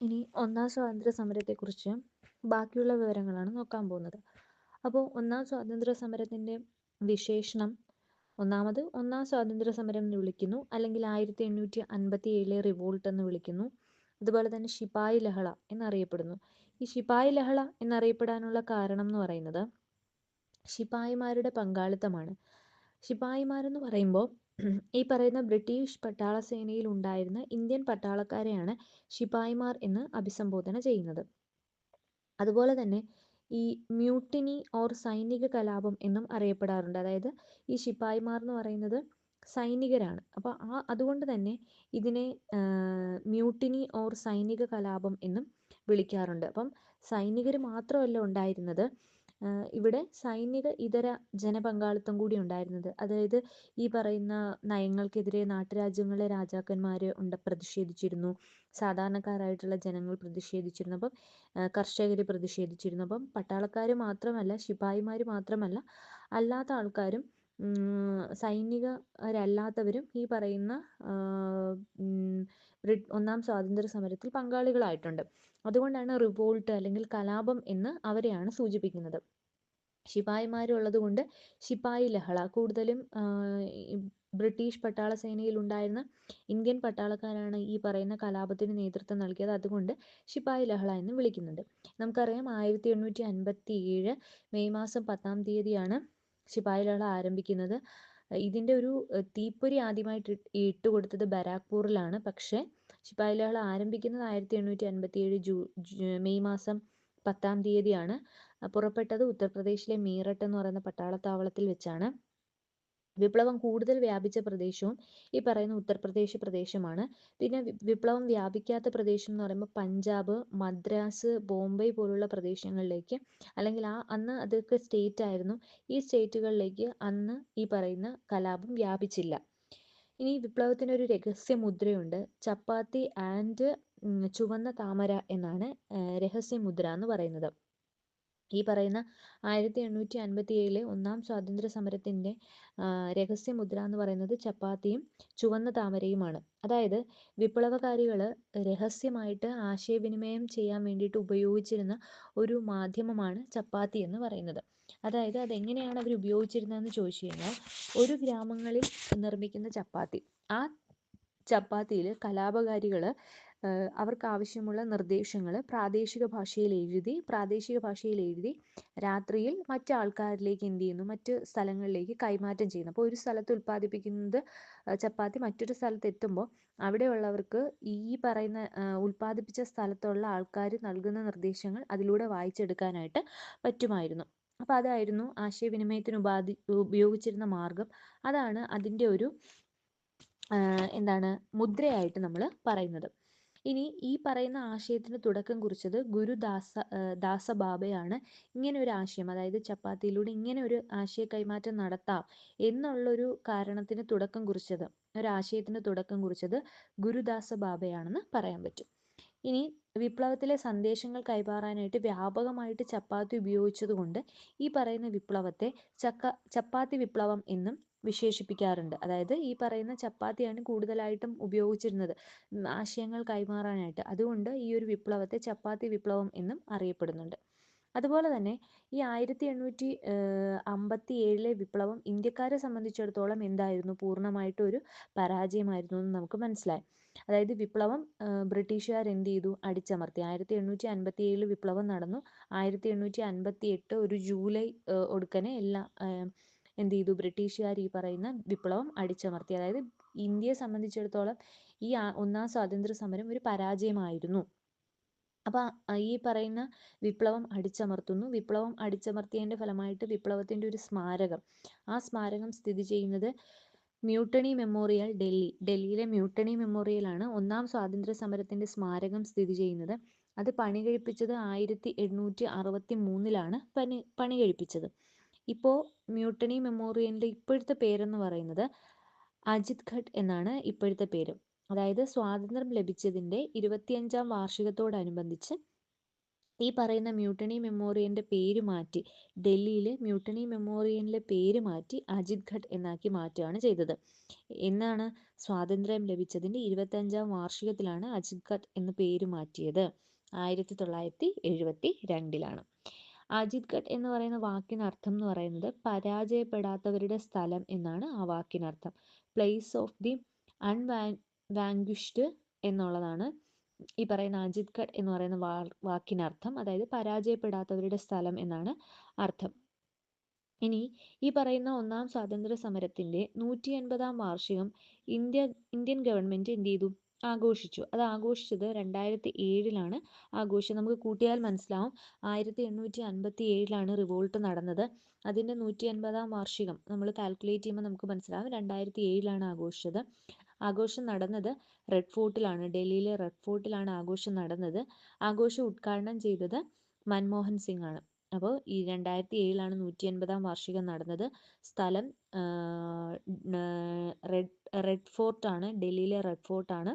ഇനി ഒന്നാം സ്വാതന്ത്ര്യ സമരത്തെക്കുറിച്ച് ബാക്കിയുള്ള വിവരങ്ങളാണ് നോക്കാൻ പോകുന്നത്. അപ്പോൾ ഒന്നാം സ്വാതന്ത്ര്യ സമരത്തിൻ്റെ വിശേഷണം ഒന്നാമത് ഒന്നാം സ്വാതന്ത്ര്യ സമരം എന്ന് വിളിക്കുന്നു, അല്ലെങ്കിൽ 1857 റിവോൾട്ട് എന്ന് വിളിക്കുന്നു. അതുപോലെ തന്നെ ശിപായി ലഹള എന്നറിയപ്പെടുന്നു. ഈ ശിപായി ലഹള എന്നറിയപ്പെടാനുള്ള കാരണം എന്ന് പറയുന്നത് ശിപായിമാരുടെ പങ്കാളിത്തമാണ്. ശിപായിമാരെന്ന് പറയുമ്പോൾ ഈ പറയുന്ന ബ്രിട്ടീഷ് പട്ടാള സേനയിൽ ഉണ്ടായിരുന്ന ഇന്ത്യൻ പട്ടാളക്കാരെയാണ് ശിപായിമാർ എന്ന് അഭിസംബോധന ചെയ്യുന്നത്. അതുപോലെ തന്നെ ഈ മ്യൂട്ടിനി ഓർ സൈനിക കലാപം എന്നും അറിയപ്പെടാറുണ്ട്. അതായത് ഈ ശിപായിമാർ എന്ന് പറയുന്നത് സൈനികരാണ്. അപ്പോൾ അതുകൊണ്ട് തന്നെ ഇതിനെ മ്യൂട്ടിനി ഓർ സൈനിക കലാപം എന്നും വിളിക്കാറുണ്ട്. അപ്പം സൈനികർ മാത്രമല്ല ഉണ്ടായിരുന്നത്, ഇവിടെ സൈനിക ഇതര ജനപങ്കാളിത്തം കൂടി ഉണ്ടായിരുന്നത്. അതായത് ഈ പറയുന്ന നയങ്ങൾക്കെതിരെ നാട്ടുരാജ്യങ്ങളിലെ രാജാക്കന്മാർ പ്രതിഷേധിച്ചിരുന്നു, സാധാരണക്കാരായിട്ടുള്ള ജനങ്ങൾ പ്രതിഷേധിച്ചിരുന്നു, അപ്പം കർഷകർ പ്രതിഷേധിച്ചിരുന്നു. അപ്പം പട്ടാളക്കാർ മാത്രമല്ല, ശിപായിമാർ മാത്രമല്ല, അല്ലാത്ത ആൾക്കാരും സൈനികരല്ലാത്തവരും ഈ പറയുന്ന ഒന്നാം സ്വാതന്ത്ര്യ സമരത്തിൽ പങ്കാളികളായിട്ടുണ്ട്. അതുകൊണ്ടാണ് റിവോൾട്ട് അല്ലെങ്കിൽ കലാപം എന്ന് അവരെയാണ് സൂചിപ്പിക്കുന്നത്. ശിപായിമാരുള്ളത് കൊണ്ട് ശിപായി ലഹള, കൂടുതലും ബ്രിട്ടീഷ് പട്ടാള സേനയിൽ ഉണ്ടായിരുന്ന ഇന്ത്യൻ പട്ടാളക്കാരാണ് ഈ പറയുന്ന കലാപത്തിന് നേതൃത്വം നൽകിയത്. അതുകൊണ്ട് ശിപായി ലഹള എന്ന് വിളിക്കുന്നുണ്ട്. നമുക്കറിയാം 1857 മെയ് മാസം 10-ാം തീയതിയാണ് ശിപായി ലഹള ആരംഭിക്കുന്നത്. ഇതിൻ്റെ ഒരു തീപ്പൊരി ആദ്യമായിട്ട് ഇട്ടുകൊടുത്തത് ബരാക്പൂറിലാണ്. പക്ഷേ ശിപായി ലഹള ആരംഭിക്കുന്നത് 1857 മെയ് മാസം 10-ാം തീയതിയാണ്. പുറപ്പെട്ടത് ഉത്തർപ്രദേശിലെ മീററ്റ് എന്ന് പറയുന്ന പട്ടാളത്താവളത്തിൽ വെച്ചാണ്. വിപ്ലവം കൂടുതൽ വ്യാപിച്ച പ്രദേശവും ഈ പറയുന്ന ഉത്തർപ്രദേശ് പ്രദേശമാണ്. പിന്നെ വിപ്ലവം വ്യാപിക്കാത്ത പ്രദേശം എന്ന് പറയുമ്പോൾ പഞ്ചാബ്, മദ്രാസ്, ബോംബെ പോലുള്ള പ്രദേശങ്ങളിലേക്ക്, അല്ലെങ്കിൽ അന്ന് അതൊക്കെ സ്റ്റേറ്റ് ആയിരുന്നു, ഈ സ്റ്റേറ്റുകളിലേക്ക് അന്ന് ഈ പറയുന്ന കലാപം വ്യാപിച്ചില്ല. ഇനി വിപ്ലവത്തിനൊരു രഹസ്യ മുദ്രയുണ്ട്. ചപ്പാത്തി ആൻഡ് ചുവന്ന താമര എന്നാണ് രഹസ്യമുദ്ര എന്ന് പറയുന്നത്. ഈ പറയുന്ന 1857 ഒന്നാം സ്വാതന്ത്ര്യ സമരത്തിൻ്റെ രഹസ്യമുദ്ര എന്ന് പറയുന്നത് ചപ്പാത്തിയും ചുവന്ന താമരയുമാണ്. അതായത് വിപ്ലവകാരികൾ രഹസ്യമായിട്ട് ആശയവിനിമയം ചെയ്യാൻ വേണ്ടിയിട്ട് ഉപയോഗിച്ചിരുന്ന ഒരു മാധ്യമമാണ് ചപ്പാത്തി എന്ന് പറയുന്നത്. അതായത് അതെങ്ങനെയാണ് അവർ ഉപയോഗിച്ചിരുന്നതെന്ന് ചോദിച്ചു കഴിഞ്ഞാൽ, ഒരു ഗ്രാമങ്ങളിൽ നിർമ്മിക്കുന്ന ചപ്പാത്തി, ആ ചപ്പാത്തിയിൽ കലാപകാരികൾ അവർക്ക് ആവശ്യമുള്ള നിർദ്ദേശങ്ങൾ പ്രാദേശിക ഭാഷയിൽ എഴുതി രാത്രിയിൽ മറ്റു ആൾക്കാരിലേക്ക് എന്ത് ചെയ്യുന്നു, മറ്റ് സ്ഥലങ്ങളിലേക്ക് കൈമാറ്റം ചെയ്യുന്നു. അപ്പോൾ ഒരു സ്ഥലത്ത് ഉൽപ്പാദിപ്പിക്കുന്നത് ചപ്പാത്തി മറ്റൊരു സ്ഥലത്ത് എത്തുമ്പോൾ അവിടെയുള്ളവർക്ക് ഈ പറയുന്ന ഉൽപ്പാദിപ്പിച്ച സ്ഥലത്തുള്ള ആൾക്കാർ നൽകുന്ന നിർദ്ദേശങ്ങൾ അതിലൂടെ വായിച്ചെടുക്കാനായിട്ട് പറ്റുമായിരുന്നു. അപ്പോൾ അതായിരുന്നു ആശയവിനിമയത്തിന് ഉപയോഗിച്ചിരുന്ന മാർഗം. അതാണ് അതിൻ്റെ ഒരു മുദ്രയായിട്ട് നമ്മൾ പറയുന്നത്. ഇനി ഈ പറയുന്ന ആശയത്തിന് തുടക്കം കുറിച്ചത് ദാസബാബയാണ്. ഇങ്ങനെ ഒരു ആശയം, അതായത് ചപ്പാത്തിയിലൂടെ ഇങ്ങനെ ഒരു ആശയ കൈമാറ്റം നടത്താം എന്നുള്ളൊരു കാരണത്തിന് തുടക്കം കുറിച്ചത്, ഒരാശയത്തിന് തുടക്കം കുറിച്ചത് ഗുരുദാസബാബയാണെന്ന് പറയാൻ പറ്റും. ഇനി വിപ്ലവത്തിലെ സന്ദേശങ്ങൾ കൈമാറാനായിട്ട് വ്യാപകമായിട്ട് ചപ്പാത്തി ഉപയോഗിച്ചത് കൊണ്ട് ഈ പറയുന്ന വിപ്ലവത്തെ ചപ്പാത്തി വിപ്ലവം എന്നും വിശേഷിപ്പിക്കാറുണ്ട്. അതായത് ഈ പറയുന്ന ചപ്പാത്തിയാണ് കൂടുതലായിട്ടും ഉപയോഗിച്ചിരുന്നത് ആശയങ്ങൾ കൈമാറാനായിട്ട്. അതുകൊണ്ട് ഈ ഒരു വിപ്ലവത്തെ ചപ്പാത്തി വിപ്ലവം എന്നും അറിയപ്പെടുന്നുണ്ട്. അതുപോലെ തന്നെ ഈ 1857 വിപ്ലവം ഇന്ത്യക്കാരെ സംബന്ധിച്ചിടത്തോളം എന്തായിരുന്നു, പൂർണ്ണമായിട്ടും ഒരു പരാജയമായിരുന്നു എന്ന് നമുക്ക് മനസ്സിലായി. അതായത് വിപ്ലവം ബ്രിട്ടീഷുകാർ എന്ത് ചെയ്തു, അടിച്ചമർത്തി. 1857 വിപ്ലവം നടന്നു. 1858 ഒരു ജൂലൈ ഒടുക്കനെ എന്ത് ചെയ്തു, ബ്രിട്ടീഷുകാർ ഈ പറയുന്ന വിപ്ലവം അടിച്ചമർത്തി. അതായത് ഇന്ത്യയെ സംബന്ധിച്ചിടത്തോളം ഈ ഒന്നാം സ്വാതന്ത്ര്യ സമരം ഒരു പരാജയമായിരുന്നു. അപ്പോൾ ഈ പറയുന്ന വിപ്ലവം അടിച്ചമർത്തുന്നു. വിപ്ലവം അടിച്ചമർത്തിയതിൻ്റെ ഫലമായിട്ട് വിപ്ലവത്തിൻ്റെ ഒരു സ്മാരകം, ആ സ്മാരകം സ്ഥിതി ചെയ്യുന്നത് മ്യൂട്ടണി മെമ്മോറിയൽ, ഡൽഹിയിലെ മ്യൂട്ടണി മെമ്മോറിയലാണ് ഒന്നാം സ്വാതന്ത്ര്യ സമരത്തിൻ്റെ സ്മാരകം സ്ഥിതി ചെയ്യുന്നത്. അത് പണി കഴിപ്പിച്ചത് 1863 പണി കഴിപ്പിച്ചത്. ഇപ്പോൾ മ്യൂട്ടണി മെമ്മോറിയലിൻ്റെ ഇപ്പോഴത്തെ പേരെന്ന് പറയുന്നത് അജിത് ഘട്ട് എന്നാണ് ഇപ്പോഴത്തെ പേര്. അതായത് സ്വാതന്ത്ര്യം ലഭിച്ചതിൻ്റെ 25-ാം വാർഷികത്തോടനുബന്ധിച്ച് ഈ പറയുന്ന മ്യൂട്ടണി മെമ്മോറിയലിൻ്റെ പേര് മാറ്റി, ഡൽഹിയിൽ മ്യൂട്ടണി മെമ്മോറിയലിൻ്റെ പേര് മാറ്റി അജിത് ഘട്ട് എന്നാക്കി മാറ്റുകയാണ് ചെയ്തത്. എന്നാണ് സ്വാതന്ത്ര്യം ലഭിച്ചതിൻ്റെ 25ാം വാർഷികത്തിലാണ് അജിത് ഘട്ട് എന്ന് പേര് മാറ്റിയത്. 1972 അജിത് ഘട്ട് എന്ന് പറയുന്ന വാക്കിനർത്ഥം എന്ന് പറയുന്നത് പരാജയപ്പെടാത്തവരുടെ സ്ഥലം എന്നാണ് ആ വാക്കിനർത്ഥം. പ്ലേസ് ഓഫ് ദി അൺവാങ്ക്വിഷ്ഡ് എന്നുള്ളതാണ് ഈ പറയുന്ന അജിത് ഘട്ട് എന്ന് പറയുന്ന വാക്കിനർത്ഥം. അതായത് പരാജയപ്പെടാത്തവരുടെ സ്ഥലം എന്നാണ് അർത്ഥം. ഇനി ഈ പറയുന്ന ഒന്നാം സ്വാതന്ത്ര്യ സമരത്തിൻ്റെ 180ാം വാർഷികം ഇന്ത്യൻ ഗവൺമെൻറ് എന്ത് ചെയ്തു? ആഘോഷിച്ചു. അത് ആഘോഷിച്ചത് 2007 ആഘോഷിച്ചത്. നമുക്ക് കൂട്ടിയാൽ മനസ്സിലാവും 1857 റിവോൾട്ട് നടന്നത്. അതിൻ്റെ 180ാം വാർഷികം നമ്മൾ കാൽക്കുലേറ്റ് ചെയ്യുമ്പോൾ നമുക്ക് മനസ്സിലാവും 2007 ആഘോഷിച്ചത്. ആഘോഷം നടന്നത് റെഡ് ഫോർട്ടിലാണ്, ഡൽഹിയിലെ റെഡ് ഫോർട്ടിലാണ് ആഘോഷം നടന്നത്. ആഘോഷം ഉദ്ഘാടനം ചെയ്തത് മൻമോഹൻ സിംഗ് ആണ്. അപ്പോൾ ഈ 2007 180ാം വാർഷികം നടന്നത്. സ്ഥലം റെഡ് ഫോർട്ടാണ്, ഡൽഹിയിലെ റെഡ് ഫോർട്ടാണ്.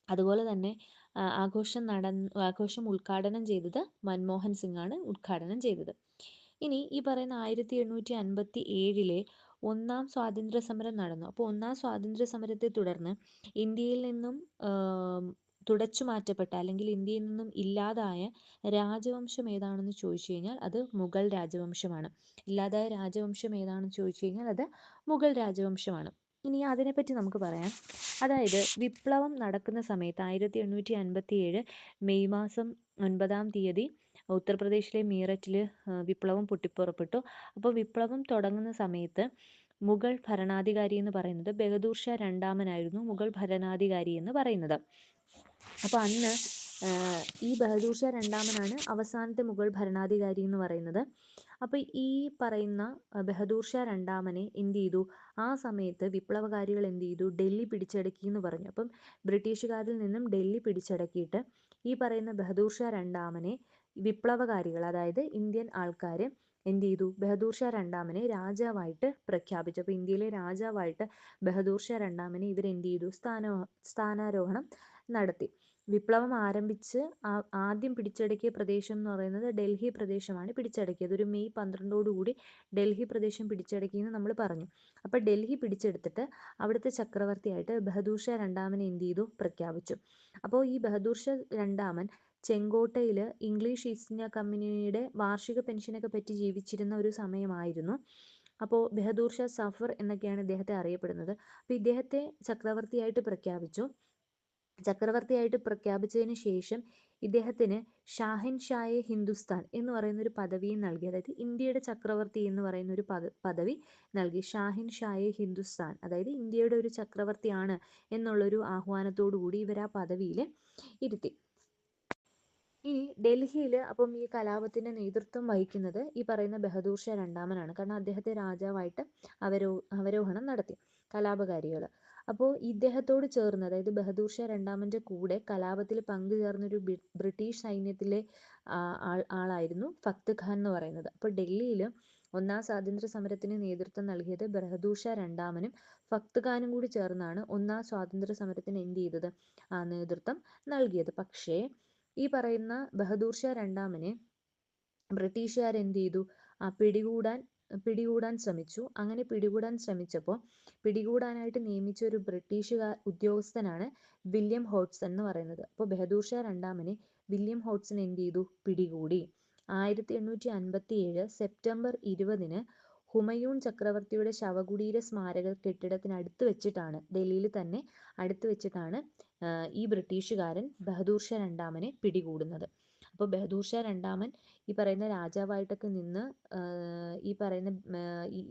അതുപോലെ തന്നെ ആഘോഷം ഉദ്ഘാടനം ചെയ്തത് മൻമോഹൻ സിംഗ് ആണ് ഉദ്ഘാടനം ചെയ്തത്. ഇനി ഈ പറയുന്ന 1857 ഒന്നാം സ്വാതന്ത്ര്യ സമരം നടന്നു. അപ്പോൾ ഒന്നാം സ്വാതന്ത്ര്യ സമരത്തെ തുടർന്ന് ഇന്ത്യയിൽ നിന്നും തുടച്ചു മാറ്റപ്പെട്ട അല്ലെങ്കിൽ ഇന്ത്യയിൽ നിന്നും ഇല്ലാതായ രാജവംശം ഏതാണെന്ന് ചോദിച്ചു കഴിഞ്ഞാൽ അത് മുഗൾ രാജവംശമാണ്. ഇല്ലാതായ രാജവംശം ഏതാണെന്ന് ചോദിച്ചു കഴിഞ്ഞാൽ അത് മുഗൾ രാജവംശമാണ്. ഇനി അതിനെപ്പറ്റി നമുക്ക് പറയാം. അതായത് വിപ്ലവം നടക്കുന്ന സമയത്ത് 1857 മെയ് മാസം 9-ാം തീയതി ഉത്തർപ്രദേശിലെ മീററ്റിൽ വിപ്ലവം പൊട്ടിപ്പുറപ്പെട്ടു. അപ്പോൾ വിപ്ലവം തുടങ്ങുന്ന സമയത്ത് മുഗൾ ഭരണാധികാരി എന്ന് പറയുന്നത് ബഹദൂർ ഷാ രണ്ടാമനായിരുന്നു മുഗൾ ഭരണാധികാരി എന്ന് പറയുന്നത്. അപ്പോൾ അന്ന് ഈ ബഹദൂർ ഷാ രണ്ടാമനാണ് അവസാനത്തെ മുഗൾ ഭരണാധികാരി എന്ന് പറയുന്നത്. അപ്പോൾ ഈ പറയുന്ന ബഹദൂർ ഷാ രണ്ടാമനെ എന്ത് ചെയ്തു? ആ സമയത്ത് വിപ്ലവകാരികൾ എന്ത് ചെയ്തു? ഡൽഹി പിടിച്ചടക്കി എന്ന് പറഞ്ഞു. അപ്പം ബ്രിട്ടീഷുകാരിൽ നിന്നും ഡൽഹി പിടിച്ചടക്കിയിട്ട് ഈ പറയുന്ന ബഹദൂർ ഷാ രണ്ടാമനെ വിപ്ലവകാരികൾ, അതായത് ഇന്ത്യൻ ആൾക്കാർ എന്ത് ചെയ്തു? ബഹദൂർ ഷാ രണ്ടാമനെ രാജാവായിട്ട് പ്രഖ്യാപിച്ചു. അപ്പോൾ ഇന്ത്യയിലെ രാജാവായിട്ട് ബഹദൂർ ഷാ രണ്ടാമനെ ഇവരെന്ത് ചെയ്തു? സ്ഥാനാരോഹണം നടത്തി. വിപ്ലവം ആരംഭിച്ച് ആദ്യം പിടിച്ചടക്കിയ പ്രദേശം എന്ന് പറയുന്നത് ഡൽഹി പ്രദേശമാണ് പിടിച്ചടക്കിയത്. ഒരു മെയ് 12 ഡൽഹി പ്രദേശം പിടിച്ചടക്കിയെന്ന് നമ്മൾ പറഞ്ഞു. അപ്പോൾ ഡൽഹി പിടിച്ചെടുത്തിട്ട് അവിടുത്തെ ചക്രവർത്തിയായിട്ട് ബഹദൂർ ഷാ രണ്ടാമനെ എന്ത് ചെയ്തു? പ്രഖ്യാപിച്ചു. അപ്പോൾ ഈ ബഹദൂർ ഷാ രണ്ടാമൻ ചെങ്കോട്ടയിൽ ഇംഗ്ലീഷ് ഈസ്റ്റ് ഇന്ത്യ കമ്പനിയുടെ വാർഷിക പെൻഷനൊക്കെ പറ്റി ജീവിച്ചിരുന്ന ഒരു സമയമായിരുന്നു. അപ്പോൾ ബഹദൂർ ഷാ സഫർ എന്നൊക്കെയാണ് ഇദ്ദേഹത്തെ അറിയപ്പെടുന്നത്. അപ്പോൾ ഇദ്ദേഹത്തെ ചക്രവർത്തിയായിട്ട് പ്രഖ്യാപിച്ചതിന് ശേഷം ഇദ്ദേഹത്തിന് ഷാഹിൻഷായെ ഹിന്ദുസ്ഥാൻ എന്ന് പറയുന്ന ഒരു പദവിയും നൽകി. അതായത് ഇന്ത്യയുടെ ചക്രവർത്തി എന്ന് പറയുന്ന ഒരു പദവി നൽകി. ഷാഹിൻഷായെ ഹിന്ദുസ്ഥാൻ, അതായത് ഇന്ത്യയുടെ ഒരു ചക്രവർത്തിയാണ് എന്നുള്ളൊരു ആഹ്വാനത്തോടു കൂടി ഇവർ ആ പദവിയിൽ ഇരുത്തി. ഇനി ഡൽഹിയിൽ അപ്പം ഈ കലാപത്തിന് നേതൃത്വം വഹിക്കുന്നത് ഈ പറയുന്ന ബഹദൂർ ഷാ രണ്ടാമനാണ്. കാരണം അദ്ദേഹത്തെ രാജാവായിട്ട് അവരോഹണം നടത്തി കലാപകാരികൾ. അപ്പോൾ ഇദ്ദേഹത്തോട് ചേർന്ന്, അതായത് ബഹദൂർ ഷാ രണ്ടാമൻ്റെ കൂടെ കലാപത്തിൽ പങ്കുചേർന്നൊരു ബ്രിട്ടീഷ് സൈന്യത്തിലെ ആളായിരുന്നു ഫത്ത് ഖാൻ എന്ന് പറയുന്നത്. അപ്പോൾ ഡൽഹിയിൽ ഒന്നാം സ്വാതന്ത്ര്യ സമരത്തിന് നേതൃത്വം നൽകിയത് ബഹദൂർ ഷാ രണ്ടാമനും ഫത്ത് ഖാനും കൂടി ചേർന്നാണ് ഒന്നാം സ്വാതന്ത്ര്യ സമരത്തിന് എന്ത് ചെയ്തത്? നേതൃത്വം നൽകിയത്. പക്ഷേ ഈ പറയുന്ന ബഹദൂർ ഷാ രണ്ടാമനെ ബ്രിട്ടീഷുകാർ എന്ത് ചെയ്തു? പിടികൂടാൻ ശ്രമിച്ചു. അങ്ങനെ പിടികൂടാൻ ശ്രമിച്ചപ്പോൾ പിടികൂടാനായിട്ട് നിയമിച്ച ഒരു ബ്രിട്ടീഷ് ഉദ്യോഗസ്ഥനാണ് വില്യം ഹോഡ്സൺ എന്ന് പറയുന്നത്. അപ്പോൾ ബഹദൂർ ഷാ രണ്ടാമനെ വില്യം ഹോഡ്സൺ എന്ത് ചെയ്തു? പിടികൂടി. 1857 സെപ്റ്റംബർ 20 ഹുമയൂൺ ചക്രവർത്തിയുടെ ശവകുടീര സ്മാരക കെട്ടിടത്തിന് അടുത്ത് വെച്ചിട്ടാണ്, ഡൽഹിയിൽ തന്നെ അടുത്ത് വെച്ചിട്ടാണ് ഈ ബ്രിട്ടീഷുകാരൻ ബഹദൂർ ഷാ രണ്ടാമനെ പിടികൂടുന്നത്. അപ്പോൾ ബഹദൂർ ഷാ രണ്ടാമൻ ഈ പറയുന്ന രാജാവായിട്ടൊക്കെ നിന്ന് ഈ പറയുന്ന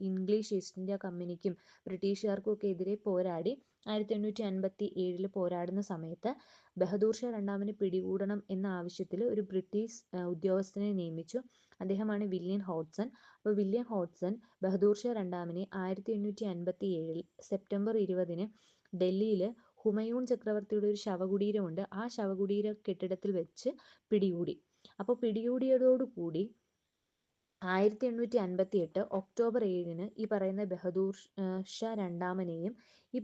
ഇംഗ്ലീഷ് ഈസ്റ്റ് ഇന്ത്യ കമ്പനിക്കും ബ്രിട്ടീഷുകാർക്കും ഒക്കെ എതിരെ പോരാടി 1857 പോരാടുന്ന സമയത്ത് ബഹദൂർ ഷാ രണ്ടാമനെ പിടികൂടണം എന്ന ആവശ്യത്തിൽ ഒരു ബ്രിട്ടീഷ് ഉദ്യോഗസ്ഥനെ നിയമിച്ചു. അദ്ദേഹമാണ് വില്യം ഹോഡ്സൺ. അപ്പോൾ വില്യം ഹോഡ്സൺ ബഹദൂർ ഷാ രണ്ടാമനെ 1857 സെപ്റ്റംബർ 20 ഡൽഹിയിൽ ഹുമയൂൺ ചക്രവർത്തിയുടെ ഒരു ശവകുടീരമുണ്ട്, ആ ശവകുടീര കെട്ടിടത്തിൽ വെച്ച് പിടികൂടി. അപ്പോൾ പിടികൂടിയതോടുകൂടി 1858 ഒക്ടോബർ 7 ഈ പറയുന്ന ബഹദൂർ ഷാ രണ്ടാമനെയും ഈ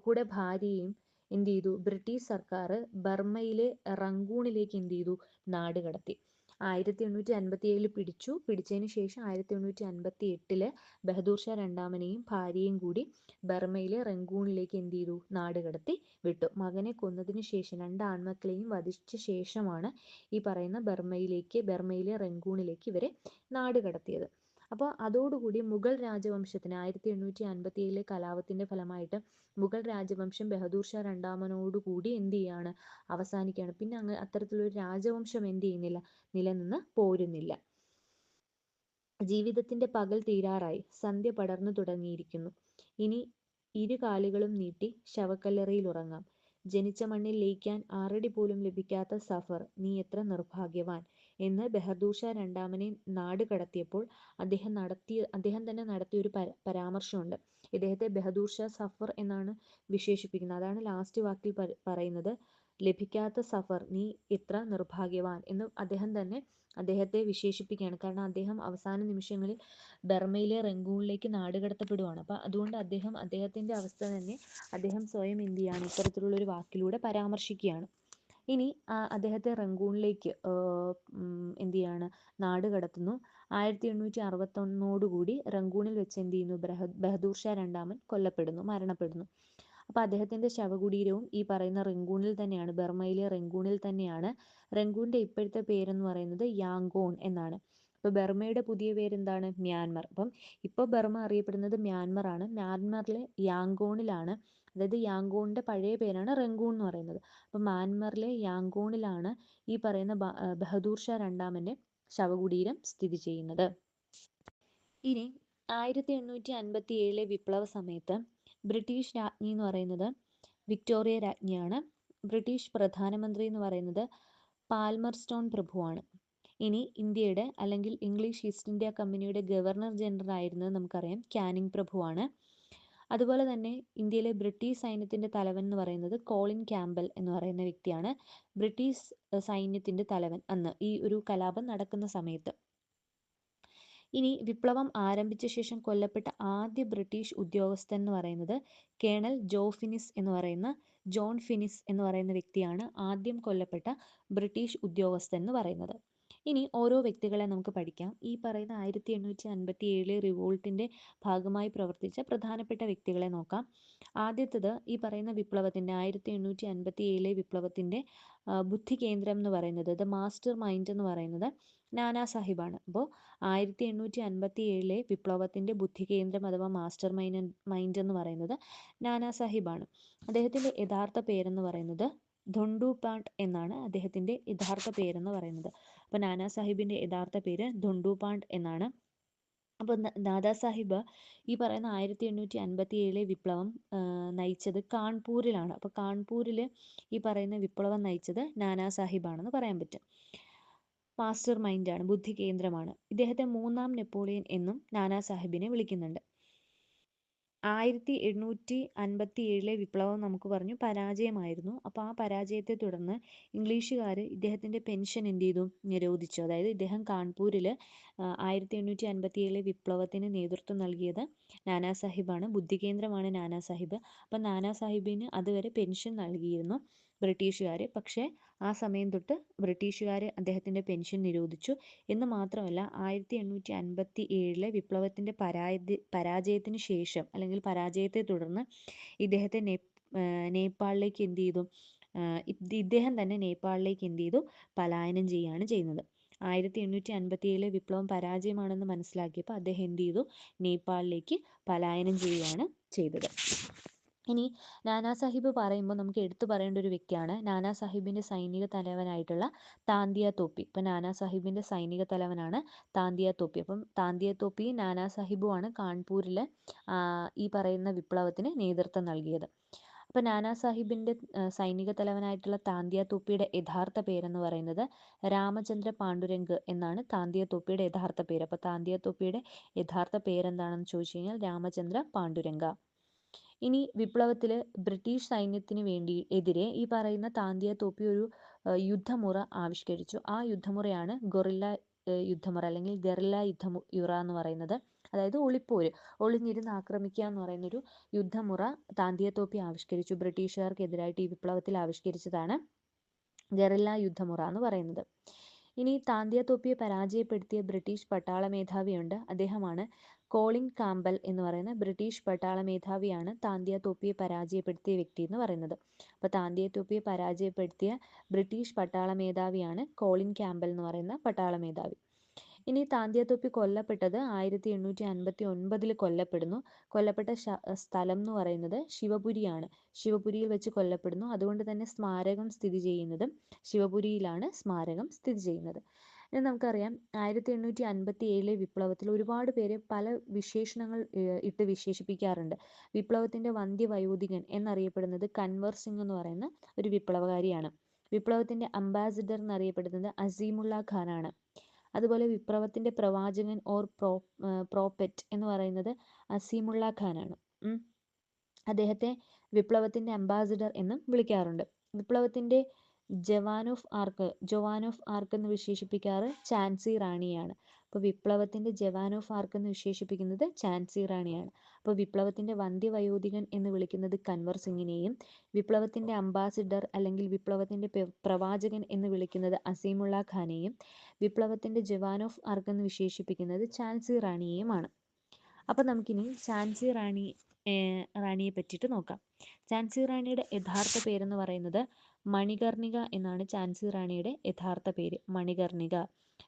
കൂടെ ഭാര്യയെയും എന്ത് ചെയ്തു, ബ്രിട്ടീഷ് സർക്കാർ ബർമ്മയിലെ റങ്കൂണിലേക്ക് എന്ത് ചെയ്തു, നാട് കടത്തി. 1857 പിടിച്ചതിന് ശേഷം 1858 ബഹദൂർ ഷാ രണ്ടാമനെയും ഭാര്യയും കൂടി ബർമ്മയിലെ റങ്കൂണിലേക്ക് എന്ത് ചെയ്തു, നാട് കടത്തി വിട്ടു. മകനെ കൊന്നതിന് ശേഷം 2 ആൺമക്കളെയും വധിച്ച ശേഷമാണ് ഈ പറയുന്ന ബർമ്മയിലെ റങ്കൂണിലേക്ക് ഇവരെ നാട് കടത്തിയത്. അപ്പോൾ അതോടുകൂടി മുഗൾ രാജവംശത്തിന് 1857 കലാപത്തിന്റെ ഫലമായിട്ട് മുഗൾ രാജവംശം ബഹദൂർ ഷാ രണ്ടാമനോടുകൂടി എന്ത് ചെയ്യാണ്, അവസാനിക്കുകയാണ്. പിന്നെ അത്തരത്തിലൊരു രാജവംശം എന്ത് ചെയ്യുന്നില്ല, നിലനിന്ന് പോരുന്നില്ല. ജീവിതത്തിന്റെ പകൽ തീരാറായി, സന്ധ്യ പടർന്നു തുടങ്ങിയിരിക്കുന്നു. ഇനി ഇരുകാലുകളും നീട്ടി ശവക്കല്ലറയിൽ ഉറങ്ങാം. ജനിച്ച മണ്ണിൽ ലയിക്കാൻ 6 പോലും ലഭിക്കാത്ത സഫർ, നീ എത്ര നിർഭാഗ്യവാൻ എന്ന് ബഹദൂർ ഷാ രണ്ടാമനെ നാട് കടത്തിയപ്പോൾ അദ്ദേഹം തന്നെ നടത്തിയ ഒരു പരാമർശമുണ്ട്. ഇദ്ദേഹത്തെ ബഹദൂർ ഷാ സഫർ എന്നാണ് വിശേഷിപ്പിക്കുന്നത്. അതാണ് ലാസ്റ്റ് വാക്കിൽ പറയുന്നത്, ലഭിക്കാത്ത സഫർ, നീ എത്ര നിർഭാഗ്യവാൻ എന്ന് അദ്ദേഹത്തെ വിശേഷിപ്പിക്കുകയാണ്. കാരണം അദ്ദേഹം അവസാന നിമിഷങ്ങളിൽ ബർമ്മയിലെ റങ്കൂണിലേക്ക് നാടുകടത്തപ്പെടുവാണ്. അപ്പോൾ അതുകൊണ്ട് അദ്ദേഹത്തിന്റെ അവസ്ഥ തന്നെ അദ്ദേഹം സ്വയം എന്ത് ചെയ്യാണ്, ഇത്തരത്തിലുള്ള ഒരു വാക്കിലൂടെ പരാമർശിക്കുകയാണ്. ഇനി അദ്ദേഹത്തെ റങ്കൂണിലേക്ക് എന്ത് ചെയ്യാണ്, നാട് കടത്തുന്നു. 1861 റങ്കൂണിൽ വെച്ച് എന്ത് ചെയ്യുന്നു, ബഹദൂർ ഷാ രണ്ടാമൻ മരണപ്പെടുന്നു. അപ്പോൾ അദ്ദേഹത്തിന്റെ ശവകുടീരവും ഈ പറയുന്ന റങ്കൂണിൽ തന്നെയാണ്, ബർമ്മയിലെ റങ്കൂണിൽ തന്നെയാണ്. റങ്കൂണിന്റെ ഇപ്പോഴത്തെ പേരെന്ന് പറയുന്നത് യാങ്കോൺ എന്നാണ്. അപ്പോൾ ബർമ്മയുടെ പുതിയ പേരെന്താണ്, മ്യാൻമർ. അപ്പം ഇപ്പോൾ ബർമ്മ അറിയപ്പെടുന്നത് മ്യാൻമർ ആണ്. മ്യാൻമറിലെ യാങ്കോണിലാണ്, അതായത് യാങ്കോണിന്റെ പഴയ പേരാണ് റങ്കൂൺ എന്ന് പറയുന്നത്. അപ്പോൾ മ്യാൻമറിലെ യാങ്കോണിലാണ് ഈ പറയുന്ന ബഹദൂർ ഷാ രണ്ടാമന്റെ ശവകുടീരം സ്ഥിതി ചെയ്യുന്നത്. ഇനി 1857 വിപ്ലവ സമയത്ത് ബ്രിട്ടീഷ് രാജ്ഞി എന്ന് പറയുന്നത് വിക്ടോറിയ രാജ്ഞിയാണ്. ബ്രിട്ടീഷ് പ്രധാനമന്ത്രി എന്ന് പറയുന്നത് പാൽമർസ്റ്റോൺ പ്രഭുവാണ്. ഇനി ഇന്ത്യയുടെ അല്ലെങ്കിൽ ഇംഗ്ലീഷ് ഈസ്റ്റ് ഇന്ത്യ കമ്പനിയുടെ ഗവർണർ ജനറൽ ആയിരുന്നത് നമുക്കറിയാം കാനിങ് പ്രഭുവാണ്. അതുപോലെ തന്നെ ഇന്ത്യയിലെ ബ്രിട്ടീഷ് സൈന്യത്തിന്റെ തലവൻ എന്ന് പറയുന്നത് കോളിൻ ക്യാമ്പൽ എന്ന് പറയുന്ന വ്യക്തിയാണ്. ബ്രിട്ടീഷ് സൈന്യത്തിന്റെ തലവൻ അന്ന് ഈ ഒരു കലാപം നടക്കുന്ന സമയത്ത്. ഇനി വിപ്ലവം ആരംഭിച്ച ശേഷം കൊല്ലപ്പെട്ട ആദ്യ ബ്രിട്ടീഷ് ഉദ്യോഗസ്ഥൻ എന്ന് പറയുന്നത് കേണൽ ജോൺ ഫിനിസ് എന്ന് പറയുന്ന വ്യക്തിയാണ് ആദ്യം കൊല്ലപ്പെട്ട ബ്രിട്ടീഷ് ഉദ്യോഗസ്ഥൻ എന്ന് പറയുന്നത്. ഇനി ഓരോ വ്യക്തികളെ നമുക്ക് പഠിക്കാം. ഈ പറയുന്ന 1857 റിവോൾട്ടിന്റെ ഭാഗമായി പ്രവർത്തിച്ച പ്രധാനപ്പെട്ട വ്യക്തികളെ നോക്കാം. ആദ്യത്തേത് ഈ പറയുന്ന വിപ്ലവത്തിന്റെ 1857 വിപ്ലവത്തിന്റെ ബുദ്ധി കേന്ദ്രം എന്ന് പറയുന്നത്, ദ മാസ്റ്റർ മൈൻഡ് എന്ന് പറയുന്നത് നാനാ സാഹിബാണ്. അപ്പോൾ 1857 വിപ്ലവത്തിന്റെ ബുദ്ധി കേന്ദ്രം അഥവാ മാസ്റ്റർ മൈൻഡ് എന്ന് പറയുന്നത് നാനാ സാഹിബാണ്. അദ്ദേഹത്തിന്റെ യഥാർത്ഥ പേരെന്ന് പറയുന്നത് ധൊണ്ടു-പാണ്ട് എന്നാണ് അദ്ദേഹത്തിന്റെ യഥാർത്ഥ പേരെന്ന് പറയുന്നത്. അപ്പോൾ നാനാ സാഹിബിന്റെ യഥാർത്ഥ പേര് ധൊണ്ടു-പാണ്ട് എന്നാണ്. അപ്പോൾ ദാദാ സാഹിബ് ഈ പറയുന്ന 1857 വിപ്ലവം നയിച്ചത് കാൺപൂരിലാണ്. അപ്പോൾ കാൺപൂരിൽ ഈ പറയുന്ന വിപ്ലവം നയിച്ചത് നാനാ സാഹിബാണെന്ന് പറയാൻ പറ്റും. മാസ്റ്റർ മൈൻഡാണ്, ബുദ്ധി കേന്ദ്രമാണ്. ഇദ്ദേഹത്തെ 3-ാം നെപ്പോളിയൻ എന്നും നാനാ സാഹിബിനെ വിളിക്കുന്നുണ്ട്. 1857 വിപ്ലവം നമുക്ക് പറഞ്ഞു പരാജയമായിരുന്നു. അപ്പോൾ ആ പരാജയത്തെ തുടർന്ന് ഇംഗ്ലീഷുകാർ ഇദ്ദേഹത്തിൻ്റെ പെൻഷൻ എന്ത് ചെയ്തു, നിരോധിച്ചു. അതായത് ഇദ്ദേഹം കാൺപൂരിൽ 1857 വിപ്ലവത്തിന് നേതൃത്വം നൽകിയത് നാനാ സാഹിബാണ്. ബുദ്ധികേന്ദ്രമാണ് നാനാ സാഹിബ്. അപ്പം നാനാ സാഹിബിന് അതുവരെ പെൻഷൻ നൽകിയിരുന്നു ബ്രിട്ടീഷുകാർ. പക്ഷേ ആ സമയം തൊട്ട് ബ്രിട്ടീഷുകാർ അദ്ദേഹത്തിൻ്റെ പെൻഷൻ നിരോധിച്ചു. എന്ന് മാത്രമല്ല 1857 വിപ്ലവത്തിൻ്റെ പരാജയത്തിന് ശേഷം അല്ലെങ്കിൽ പരാജയത്തെ തുടർന്ന് ഇദ്ദേഹത്തെ നേപ്പാളിലേക്ക് എന്ത് ചെയ്തു, ഇദ്ദേഹം തന്നെ നേപ്പാളിലേക്ക് എന്ത് ചെയ്തു, പലായനം ചെയ്യുകയാണ് ചെയ്യുന്നത്. 1857 വിപ്ലവം പരാജയമാണെന്ന് മനസ്സിലാക്കിയപ്പോൾ അദ്ദേഹം എന്ത് ചെയ്തു, നേപ്പാളിലേക്ക് പലായനം ചെയ്യുകയാണ് ചെയ്തത്. ഇനി നാനാ സാഹിബ് പറയുമ്പോൾ നമുക്ക് എടുത്തു പറയേണ്ട ഒരു വ്യക്തിയാണ് നാനാ സാഹിബിൻ്റെ സൈനിക തലവനായിട്ടുള്ള താന്തിയ തോപ്പി. ഇപ്പം നാനാ സാഹിബിൻ്റെ സൈനിക തലവനാണ് താന്തിയ തോപ്പി. അപ്പം താന്തിയ തോപ്പി നാനാ സാഹിബുമാണ് കാൺപൂരിൽ ഈ പറയുന്ന വിപ്ലവത്തിന് നേതൃത്വം നൽകിയത്. അപ്പോൾ നാനാ സാഹിബിൻ്റെ സൈനിക തലവനായിട്ടുള്ള താന്തിയ തോപ്പിയുടെ യഥാർത്ഥ പേരെന്ന് പറയുന്നത് രാമചന്ദ്ര പാണ്ഡുരംഗ് എന്നാണ് താന്തിയ തോപ്പിയുടെ യഥാർത്ഥ പേര്. അപ്പോൾ താന്തിയ തോപ്പിയുടെ യഥാർത്ഥ പേരെന്താണെന്ന് ചോദിച്ചു കഴിഞ്ഞാൽ രാമചന്ദ്ര പാണ്ഡുരംഗ. ഇനി വിപ്ലവത്തിൽ ബ്രിട്ടീഷ് സൈന്യത്തിന് എതിരെ ഈ പറയുന്ന താന്തിയ തോപ്പി ഒരു യുദ്ധമുറ ആവിഷ്കരിച്ചു. ആ യുദ്ധമുറയാണ് ഗൊറില്ല യുദ്ധമുറ അല്ലെങ്കിൽ ഗറില്ല യുദ്ധമുറ എന്ന് പറയുന്നത്. അതായത് ഒളിപ്പോര്, ഒളിഞ്ഞിരുന്ന് ആക്രമിക്കുക എന്ന് പറയുന്നൊരു യുദ്ധമുറ താന്തിയ തോപ്പി ആവിഷ്കരിച്ചു. ബ്രിട്ടീഷുകാർക്കെതിരായിട്ട് ഈ വിപ്ലവത്തിൽ ആവിഷ്കരിച്ചതാണ് ഗറില്ല യുദ്ധമുറ എന്ന് പറയുന്നത്. ഇനി താന്തിയ തോപ്പിയെ പരാജയപ്പെടുത്തിയ ബ്രിട്ടീഷ് പട്ടാള മേധാവിയുണ്ട്. അദ്ദേഹമാണ് കോളിൻ കാമ്പൽ എന്ന് പറയുന്ന ബ്രിട്ടീഷ് പട്ടാള മേധാവിയാണ് താന്തിയ തോപ്പിയെ പരാജയപ്പെടുത്തിയ വ്യക്തി എന്ന് പറയുന്നത്. അപ്പോൾ താന്തിയ തോപ്പിയെ പരാജയപ്പെടുത്തിയ ബ്രിട്ടീഷ് പട്ടാള മേധാവിയാണ് കോളിൻ കാമ്പൽ എന്ന് പറയുന്ന പട്ടാള മേധാവി. ഇനി താന്തിയ തോപ്പി കൊല്ലപ്പെട്ടത് 1859 കൊല്ലപ്പെടുന്നു. കൊല്ലപ്പെട്ട സ്ഥലം എന്ന് പറയുന്നത് ശിവപുരിയാണ്. ശിവപുരിയിൽ വെച്ച് കൊല്ലപ്പെടുന്നു. അതുകൊണ്ട് തന്നെ സ്മാരകം സ്ഥിതി ചെയ്യുന്നതും ശിവപുരിയിലാണ് സ്മാരകം സ്ഥിതി ചെയ്യുന്നത്. ഇനി നമുക്കറിയാം 1857 വിപ്ലവത്തിൽ ഒരുപാട് പേര് പല വിശേഷണങ്ങൾ ഇട്ട് വിശേഷിപ്പിക്കാറുണ്ട്. വിപ്ലവത്തിന്റെ വന്ധ്യവയോധികൻ എന്നറിയപ്പെടുന്നത് കൻവർ സിംഗ് എന്ന് പറയുന്ന ഒരു വിപ്ലവകാരിയാണ്. വിപ്ലവത്തിന്റെ അംബാസിഡർ എന്നറിയപ്പെടുന്നത് അസീമുള്ള ഖാനാണ്. അതുപോലെ വിപ്ലവത്തിന്റെ പ്രവാചകൻ ഓർ പ്രോപ്പറ്റ് എന്ന് പറയുന്നത് അസീമുള്ള ഖാനാണ്. അദ്ദേഹത്തെ വിപ്ലവത്തിന്റെ അംബാസിഡർ എന്നും വിളിക്കാറുണ്ട്. വിപ്ലവത്തിന്റെ ജവാൻ ഓഫ് ആർക്ക് എന്ന് വിശേഷിപ്പിക്കാറ് ഝാൻസി റാണിയാണ്. അപ്പോൾ വിപ്ലവത്തിന്റെ ജവാൻ ഓഫ് ആർക്ക് എന്ന് വിശേഷിപ്പിക്കുന്നത് ഝാൻസി റാണിയാണ്. അപ്പോൾ വിപ്ലവത്തിന്റെ വന്ധ്യവയോധികൻ എന്ന് വിളിക്കുന്നത് കൻവർ സിംഗിനെയും വിപ്ലവത്തിന്റെ അംബാസിഡർ അല്ലെങ്കിൽ വിപ്ലവത്തിന്റെ പ്രവാചകൻ എന്ന് വിളിക്കുന്നത് അസീമുള്ള ഖാനെയും വിപ്ലവത്തിന്റെ ജവാൻ ഓഫ് ആർക്ക് എന്ന് വിശേഷിപ്പിക്കുന്നത് ഝാൻസി റാണിയെയുമാണ്. അപ്പോൾ നമുക്കിനി ഝാൻസി റാണിയെ പറ്റിയിട്ട് നോക്കാം. ഝാൻസി റാണിയുടെ യഥാർത്ഥ പേരെന്ന് പറയുന്നത് മണികർണിക എന്നാണ്. ഝാൻസി റാണിയുടെ യഥാർത്ഥ പേര് മണികർണിക.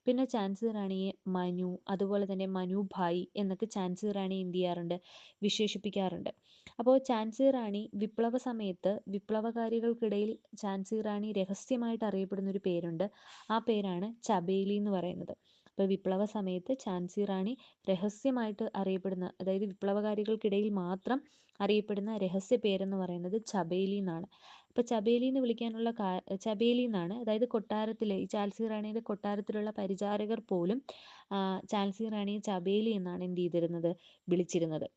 പിന്നെ ഝാൻസി റാണിയെ മനു, അതുപോലെ തന്നെ മനുഭായി എന്നൊക്കെ ഝാൻസി റാണി എന്ത് ചെയ്യാറുണ്ട്, വിശേഷിപ്പിക്കാറുണ്ട്. അപ്പോൾ ഝാൻസി റാണി വിപ്ലവ സമയത്ത് വിപ്ലവകാരികൾക്കിടയിൽ ഝാൻസി റാണി രഹസ്യമായിട്ട് അറിയപ്പെടുന്ന ഒരു പേരുണ്ട്. ആ പേരാണ് ചബേലി എന്ന് പറയുന്നത്. അപ്പോൾ വിപ്ലവ സമയത്ത് ഝാൻസി റാണി രഹസ്യമായിട്ട് അറിയപ്പെടുന്ന, അതായത് വിപ്ലവകാരികൾക്കിടയിൽ മാത്രം അറിയപ്പെടുന്ന രഹസ്യ പേരെന്ന് പറയുന്നത് ചബേലി എന്നാണ്. അപ്പോൾ ചബേലി എന്ന് വിളിക്കാനുള്ള ചബേലി എന്നാണ്, അതായത് കൊട്ടാരത്തിലെ ഈ ഝാൻസി റാണിയുടെ കൊട്ടാരത്തിലുള്ള പരിചാരകർ പോലും ഝാൻസി റാണിയെ ചബേലി എന്നാണ് എന്ത് ചെയ്തിരുന്നത്, വിളിച്ചിരുന്നത്.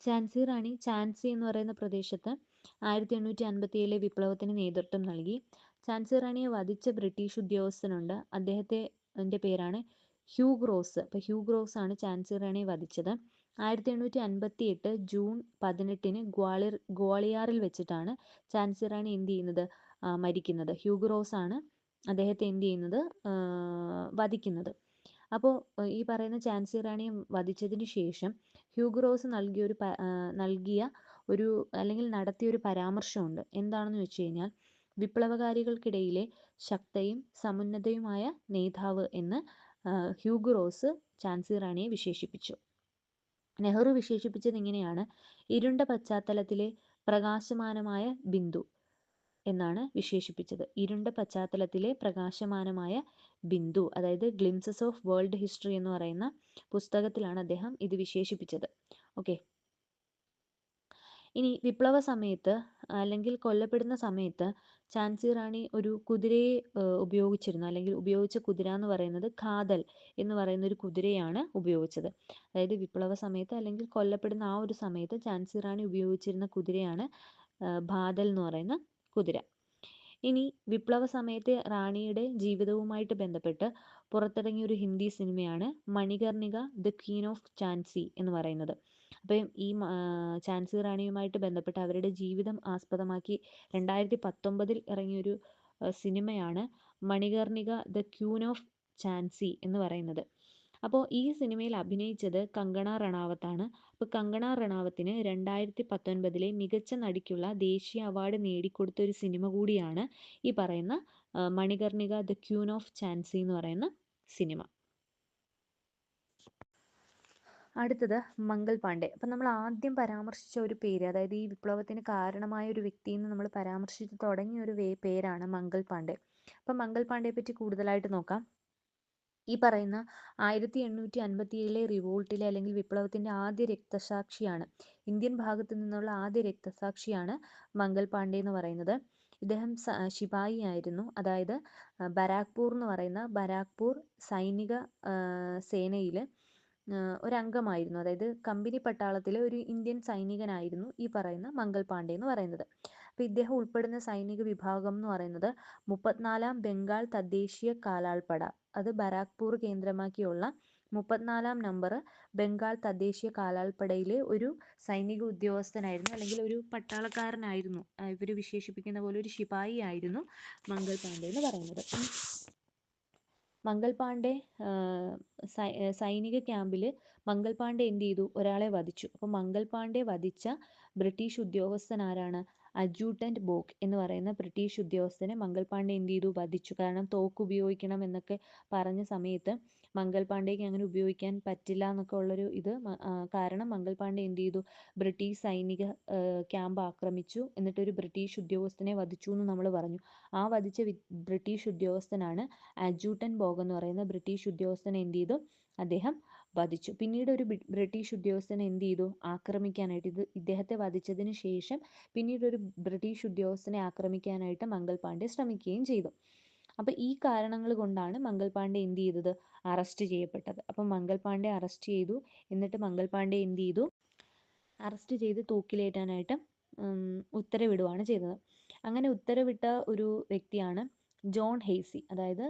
ഝാൻസി റാണി ഝാൻസി എന്ന് പറയുന്ന പ്രദേശത്ത് 1857 വിപ്ലവത്തിന് നേതൃത്വം നൽകി. ഝാൻസി റാണിയെ വധിച്ച ബ്രിട്ടീഷ് ഉദ്യോഗസ്ഥനുണ്ട്. അദ്ദേഹത്തിൻ്റെ പേരാണ് ഹ്യൂഗ് റോസ്. അപ്പോൾ ഹ്യൂഗ് റോസ് ആണ് ഝാൻസി റാണിയെ വധിച്ചത്. 1858 ജൂൺ 18 ഗ്വാളിയാറിൽ വെച്ചിട്ടാണ് ഝാൻസി റാണി എന്ത് ചെയ്യുന്നത്, മരിക്കുന്നത്. ഹ്യൂഗ് റോസ് ആണ് അദ്ദേഹത്തെ എന്ത് ചെയ്യുന്നത്, വധിക്കുന്നത്. അപ്പോൾ ഈ പറയുന്ന ഝാൻസി റാണിയെ വധിച്ചതിന് ശേഷം ഹ്യൂഗ് റോസ് നടത്തിയ ഒരു പരാമർശമുണ്ട്. എന്താണെന്ന് വെച്ച് കഴിഞ്ഞാൽ വിപ്ലവകാരികൾക്കിടയിലെ ശക്തയും സമുന്നതയുമായ നേതാവ് എന്ന് ഹ്യൂഗ് റോസ് ഝാൻസി റാണിയെ വിശേഷിപ്പിച്ചു. നെഹ്റു വിശേഷിപ്പിച്ചത് ഇങ്ങനെയാണ്: ഇരുണ്ട പശ്ചാത്തലത്തിലെ പ്രകാശമാനമായ ബിന്ദു എന്നാണ് വിശേഷിപ്പിച്ചത്. ഇരുണ്ട പശ്ചാത്തലത്തിലെ പ്രകാശമാനമായ ബിന്ദു, അതായത് ഗ്ലിംസസ് ഓഫ് വേൾഡ് ഹിസ്റ്ററി എന്ന് പറയുന്ന പുസ്തകത്തിലാണ് അദ്ദേഹം ഇത് വിശേഷിപ്പിച്ചത്. ഓക്കെ. ഇനി വിപ്ലവ സമയത്ത് അല്ലെങ്കിൽ കൊല്ലപ്പെടുന്ന സമയത്ത് ഝാൻസി റാണി ഒരു കുതിരയെ ഉപയോഗിച്ചിരുന്നു, അല്ലെങ്കിൽ ഉപയോഗിച്ച കുതിര എന്ന് പറയുന്നത് ഖാദൽ എന്ന് പറയുന്ന ഒരു കുതിരയാണ് ഉപയോഗിച്ചത്. അതായത് വിപ്ലവ സമയത്ത് അല്ലെങ്കിൽ കൊല്ലപ്പെടുന്ന ആ ഒരു സമയത്ത് ഝാൻസി റാണി ഉപയോഗിച്ചിരുന്ന കുതിരയാണ് ബാദൽ എന്ന് പറയുന്ന കുതിര. ഇനി വിപ്ലവ സമയത്തെ റാണിയുടെ ജീവിതവുമായിട്ട് ബന്ധപ്പെട്ട് പുറത്തിറങ്ങിയ ഒരു ഹിന്ദി സിനിമയാണ് Manikarnika the Queen of Jhansi എന്ന് പറയുന്നത്. അപ്പം ഈ ഝാൻസി റാണിയുമായിട്ട് ബന്ധപ്പെട്ട് അവരുടെ ജീവിതം ആസ്പദമാക്കി 2019 ഇറങ്ങിയൊരു സിനിമയാണ് Manikarnika the Queen of Jhansi എന്ന് പറയുന്നത്. അപ്പോൾ ഈ സിനിമയിൽ അഭിനയിച്ചത് കങ്കണ റണാവത്താണ്. അപ്പോൾ കങ്കണ റണാവത്തിന് 2019 മികച്ച നടിക്കുള്ള ദേശീയ അവാർഡ് നേടിക്കൊടുത്ത ഒരു സിനിമ കൂടിയാണ് ഈ പറയുന്ന Manikarnika the Queen of Jhansi എന്ന് പറയുന്ന സിനിമ. അടുത്തത് മംഗൾ പാണ്ഡെ. അപ്പം നമ്മൾ ആദ്യം പരാമർശിച്ച ഒരു പേര്, അതായത് ഈ വിപ്ലവത്തിന് കാരണമായ ഒരു വ്യക്തിയെന്ന് നമ്മൾ പരാമർശിച്ച് തുടങ്ങിയ ഒരു പേരാണ് മംഗൾ പാണ്ഡെ. അപ്പം മംഗൾ പാണ്ഡെയെ പറ്റി കൂടുതലായിട്ട് നോക്കാം. ഈ പറയുന്ന 1857 റിവോൾട്ടിലെ അല്ലെങ്കിൽ വിപ്ലവത്തിൻ്റെ ആദ്യ രക്തസാക്ഷിയാണ്, ഇന്ത്യൻ ഭാഗത്തു നിന്നുള്ള ആദ്യ രക്തസാക്ഷിയാണ് മംഗൾ പാണ്ഡെ എന്ന് പറയുന്നത്. ഇദ്ദേഹം ശിപായി ആയിരുന്നു. അതായത് ബരാക്പൂർ എന്ന് പറയുന്ന ബരാക്പൂർ സൈനിക സേനയിൽ ഒരംഗമായിരുന്നു. അതായത് കമ്പനി പട്ടാളത്തിലെ ഒരു ഇന്ത്യൻ സൈനികനായിരുന്നു ഈ പറയുന്ന മംഗൾ പാണ്ഡെ എന്ന് പറയുന്നത്. അപ്പോൾ ഇദ്ദേഹം ഉൾപ്പെടുന്ന സൈനിക വിഭാഗം എന്ന് പറയുന്നത് 34ാം ബംഗാൾ തദ്ദേശീയ കാലാൾപ്പട, അത് ബരാക്പൂർ കേന്ദ്രമാക്കിയുള്ള 34 നമ്പർ ബംഗാൾ തദ്ദേശീയ കാലാൾപ്പടയിലെ ഒരു സൈനിക ഉദ്യോഗസ്ഥനായിരുന്നു, അല്ലെങ്കിൽ ഒരു പട്ടാളക്കാരനായിരുന്നു. ഇവർ വിശേഷിപ്പിക്കുന്ന പോലെ ഒരു ശിപായി ആയിരുന്നു മംഗൾ പാണ്ഡെ എന്ന് പറയുന്നത്. മംഗൾ പാണ്ഡെ സൈനിക ക്യാമ്പിൽ മംഗൾ പാണ്ഡെ എന്ത് ചെയ്തു? ഒരാളെ വധിച്ചു. അപ്പോൾ മംഗൾ പാണ്ഡെ വധിച്ച ബ്രിട്ടീഷ് ഉദ്യോഗസ്ഥൻ ആരാണ്? അഡ്ജൂട്ടന്റ് ബോക്ക് എന്ന് പറയുന്ന ബ്രിട്ടീഷ് ഉദ്യോഗസ്ഥനെ മംഗൾ പാണ്ഡെ എന്ത് ചെയ്തു? വധിച്ചു. കാരണം തോക്ക് ഉപയോഗിക്കണം എന്നൊക്കെ പറഞ്ഞ സമയത്ത് മംഗൾ പാണ്ഡെക്ക് അങ്ങനെ ഉപയോഗിക്കാൻ പറ്റില്ല എന്നൊക്കെ ഉള്ളൊരു കാരണം മംഗൾ പാണ്ഡെ എന്ത് ചെയ്തു? ബ്രിട്ടീഷ് സൈനിക ക്യാമ്പ് ആക്രമിച്ചു, എന്നിട്ടൊരു ബ്രിട്ടീഷ് ഉദ്യോഗസ്ഥനെ വധിച്ചു എന്ന് നമ്മൾ പറഞ്ഞു. ആ വധിച്ച ബ്രിട്ടീഷ് ഉദ്യോഗസ്ഥനാണ് അഡ്ജൂട്ടന്റ് ബോഗ് എന്ന് പറയുന്ന ബ്രിട്ടീഷ് ഉദ്യോഗസ്ഥനെ എന്ത് ചെയ്തു? അദ്ദേഹം വധിച്ചു. പിന്നീട് ഒരു ബ്രിട്ടീഷ് ഉദ്യോഗസ്ഥനെ എന്ത് ചെയ്തു? ആക്രമിക്കാനായിട്ട്, ഇദ്ദേഹത്തെ വധിച്ചതിന് ശേഷം പിന്നീട് ഒരു ബ്രിട്ടീഷ് ഉദ്യോഗസ്ഥനെ ആക്രമിക്കാനായിട്ട് മംഗൾ പാണ്ഡെ ശ്രമിക്കുകയും ചെയ്തു. അപ്പൊ ഈ കാരണങ്ങൾ കൊണ്ടാണ് മംഗൾ പാണ്ഡെ എന്ത് ചെയ്തത്? അറസ്റ്റ് ചെയ്യപ്പെട്ടത്. അപ്പം മംഗൾ പാണ്ഡെ അറസ്റ്റ് ചെയ്തു. എന്നിട്ട് മംഗൾ പാണ്ഡെ എന്ത് ചെയ്തു? അറസ്റ്റ് ചെയ്ത് തൂക്കിലേറ്റാനായിട്ട് ഉത്തരവിടുകയാണ് ചെയ്തത്. അങ്ങനെ ഉത്തരവിട്ട ഒരു വ്യക്തിയാണ് ജോൺ ഹെയ്സി. അതായത്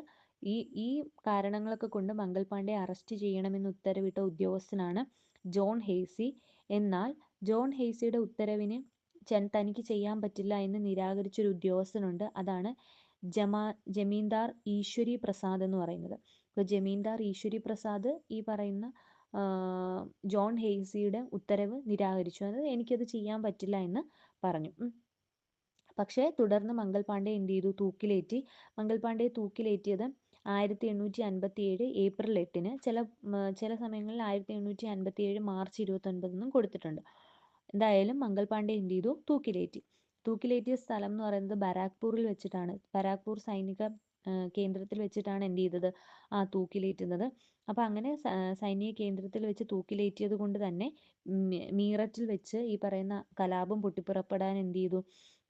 ഈ കാരണങ്ങളൊക്കെ കൊണ്ട് മംഗൾ പാണ്ഡെ അറസ്റ്റ് ചെയ്യണമെന്ന് ഉത്തരവിട്ട ഉദ്യോഗസ്ഥനാണ് ജോൺ ഹെയ്സി. എന്നാൽ ജോൺ ഹെയ്സിയുടെ ഉത്തരവിന് തനിക്ക് ചെയ്യാൻ പറ്റില്ല എന്ന് നിരാകരിച്ചൊരു ഉദ്യോഗസ്ഥനുണ്ട്. അതാണ് ജമീന്ദാർ ഈശ്വരി പ്രസാദ് എന്ന് പറയുന്നത്. അപ്പോൾ ജമീന്ദാർ ഈശ്വരി പ്രസാദ് ഈ പറയുന്ന ജോൺ ഹെയ്സിയുടെ ഉത്തരവ് നിരാകരിച്ചു. അതായത് എനിക്കത് ചെയ്യാൻ പറ്റില്ല എന്ന് പറഞ്ഞു. പക്ഷേ തുടർന്ന് മംഗൾ പാണ്ഡെ എന്ത് ചെയ്തു? തൂക്കിലേറ്റി. മംഗൾ പാണ്ഡെ തൂക്കിലേറ്റിയത് 1857 ഏപ്രിൽ 8-ന്. ചില സമയങ്ങളിൽ 1857 മാർച്ച് 29-നും കൊടുത്തിട്ടുണ്ട്. എന്തായാലും മംഗൾ പാണ്ഡെ എന്ത് ചെയ്തു? തൂക്കിലേറ്റി. തൂക്കിലേറ്റിയ സ്ഥലം എന്ന് പറയുന്നത് ബരാക്പൂരിൽ വെച്ചിട്ടാണ്. ബരാക്പൂർ സൈനിക കേന്ദ്രത്തിൽ വെച്ചിട്ടാണ് എന്ത് ചെയ്തത്? തൂക്കിലേറ്റുന്നത്. അപ്പം അങ്ങനെ സൈനിക കേന്ദ്രത്തിൽ വെച്ച് തൂക്കിലേറ്റിയത് കൊണ്ട് തന്നെ മീററ്റിൽ വെച്ച് ഈ പറയുന്ന കലാപം പൊട്ടിപ്പുറപ്പെടാൻ എന്ത് ചെയ്തു?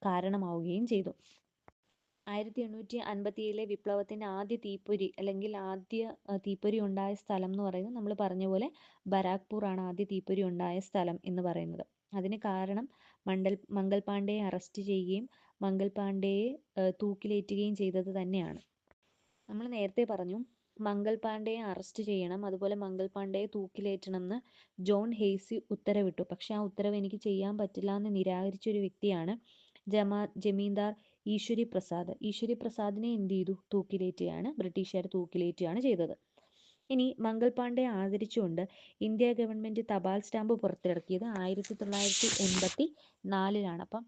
കാരണമാവുകയും ചെയ്തു. 1857 വിപ്ലവത്തിന്റെ ആദ്യ തീപ്പൊരി, അല്ലെങ്കിൽ ആദ്യ തീപ്പൊരി ഉണ്ടായ സ്ഥലം എന്ന് പറയുന്നത് നമ്മൾ പറഞ്ഞ പോലെ ബരാക്പൂർ ആണ് ആദ്യ തീപ്പൊരി ഉണ്ടായ സ്ഥലം എന്ന് പറയുന്നത്. അതിന് കാരണം മംഗൾ പാണ്ഡെയെ അറസ്റ്റ് ചെയ്യുകയും മംഗൾ പാണ്ഡെയെ തൂക്കിലേറ്റുകയും ചെയ്തത് തന്നെയാണ്. നമ്മൾ നേരത്തെ പറഞ്ഞു മംഗൾ പാണ്ഡെയെ അറസ്റ്റ് ചെയ്യണം, അതുപോലെ മംഗൾ പാണ്ഡെയെ തൂക്കിലേറ്റണം എന്ന് ജോൺ ഹെയ്സി ഉത്തരവിട്ടു. പക്ഷെ ആ ഉത്തരവ് എനിക്ക് ചെയ്യാൻ പറ്റില്ല എന്ന് നിരാകരിച്ചൊരു വ്യക്തിയാണ് ജമീന്ദാർ ഈശ്വരി പ്രസാദ്. ഈശ്വരി പ്രസാദിനെ എന്ത് ചെയ്തു? തൂക്കിലേറ്റുകയാണ്, ബ്രിട്ടീഷുകാർ തൂക്കിലേറ്റുകയാണ് ചെയ്തത്. ഇനി മംഗൾ പാണ്ഡെയെ ആദരിച്ചുകൊണ്ട് ഇന്ത്യ ഗവൺമെന്റ് തപാൽ സ്റ്റാമ്പ് പുറത്തിറക്കിയത് 1984-ലാണ്. അപ്പം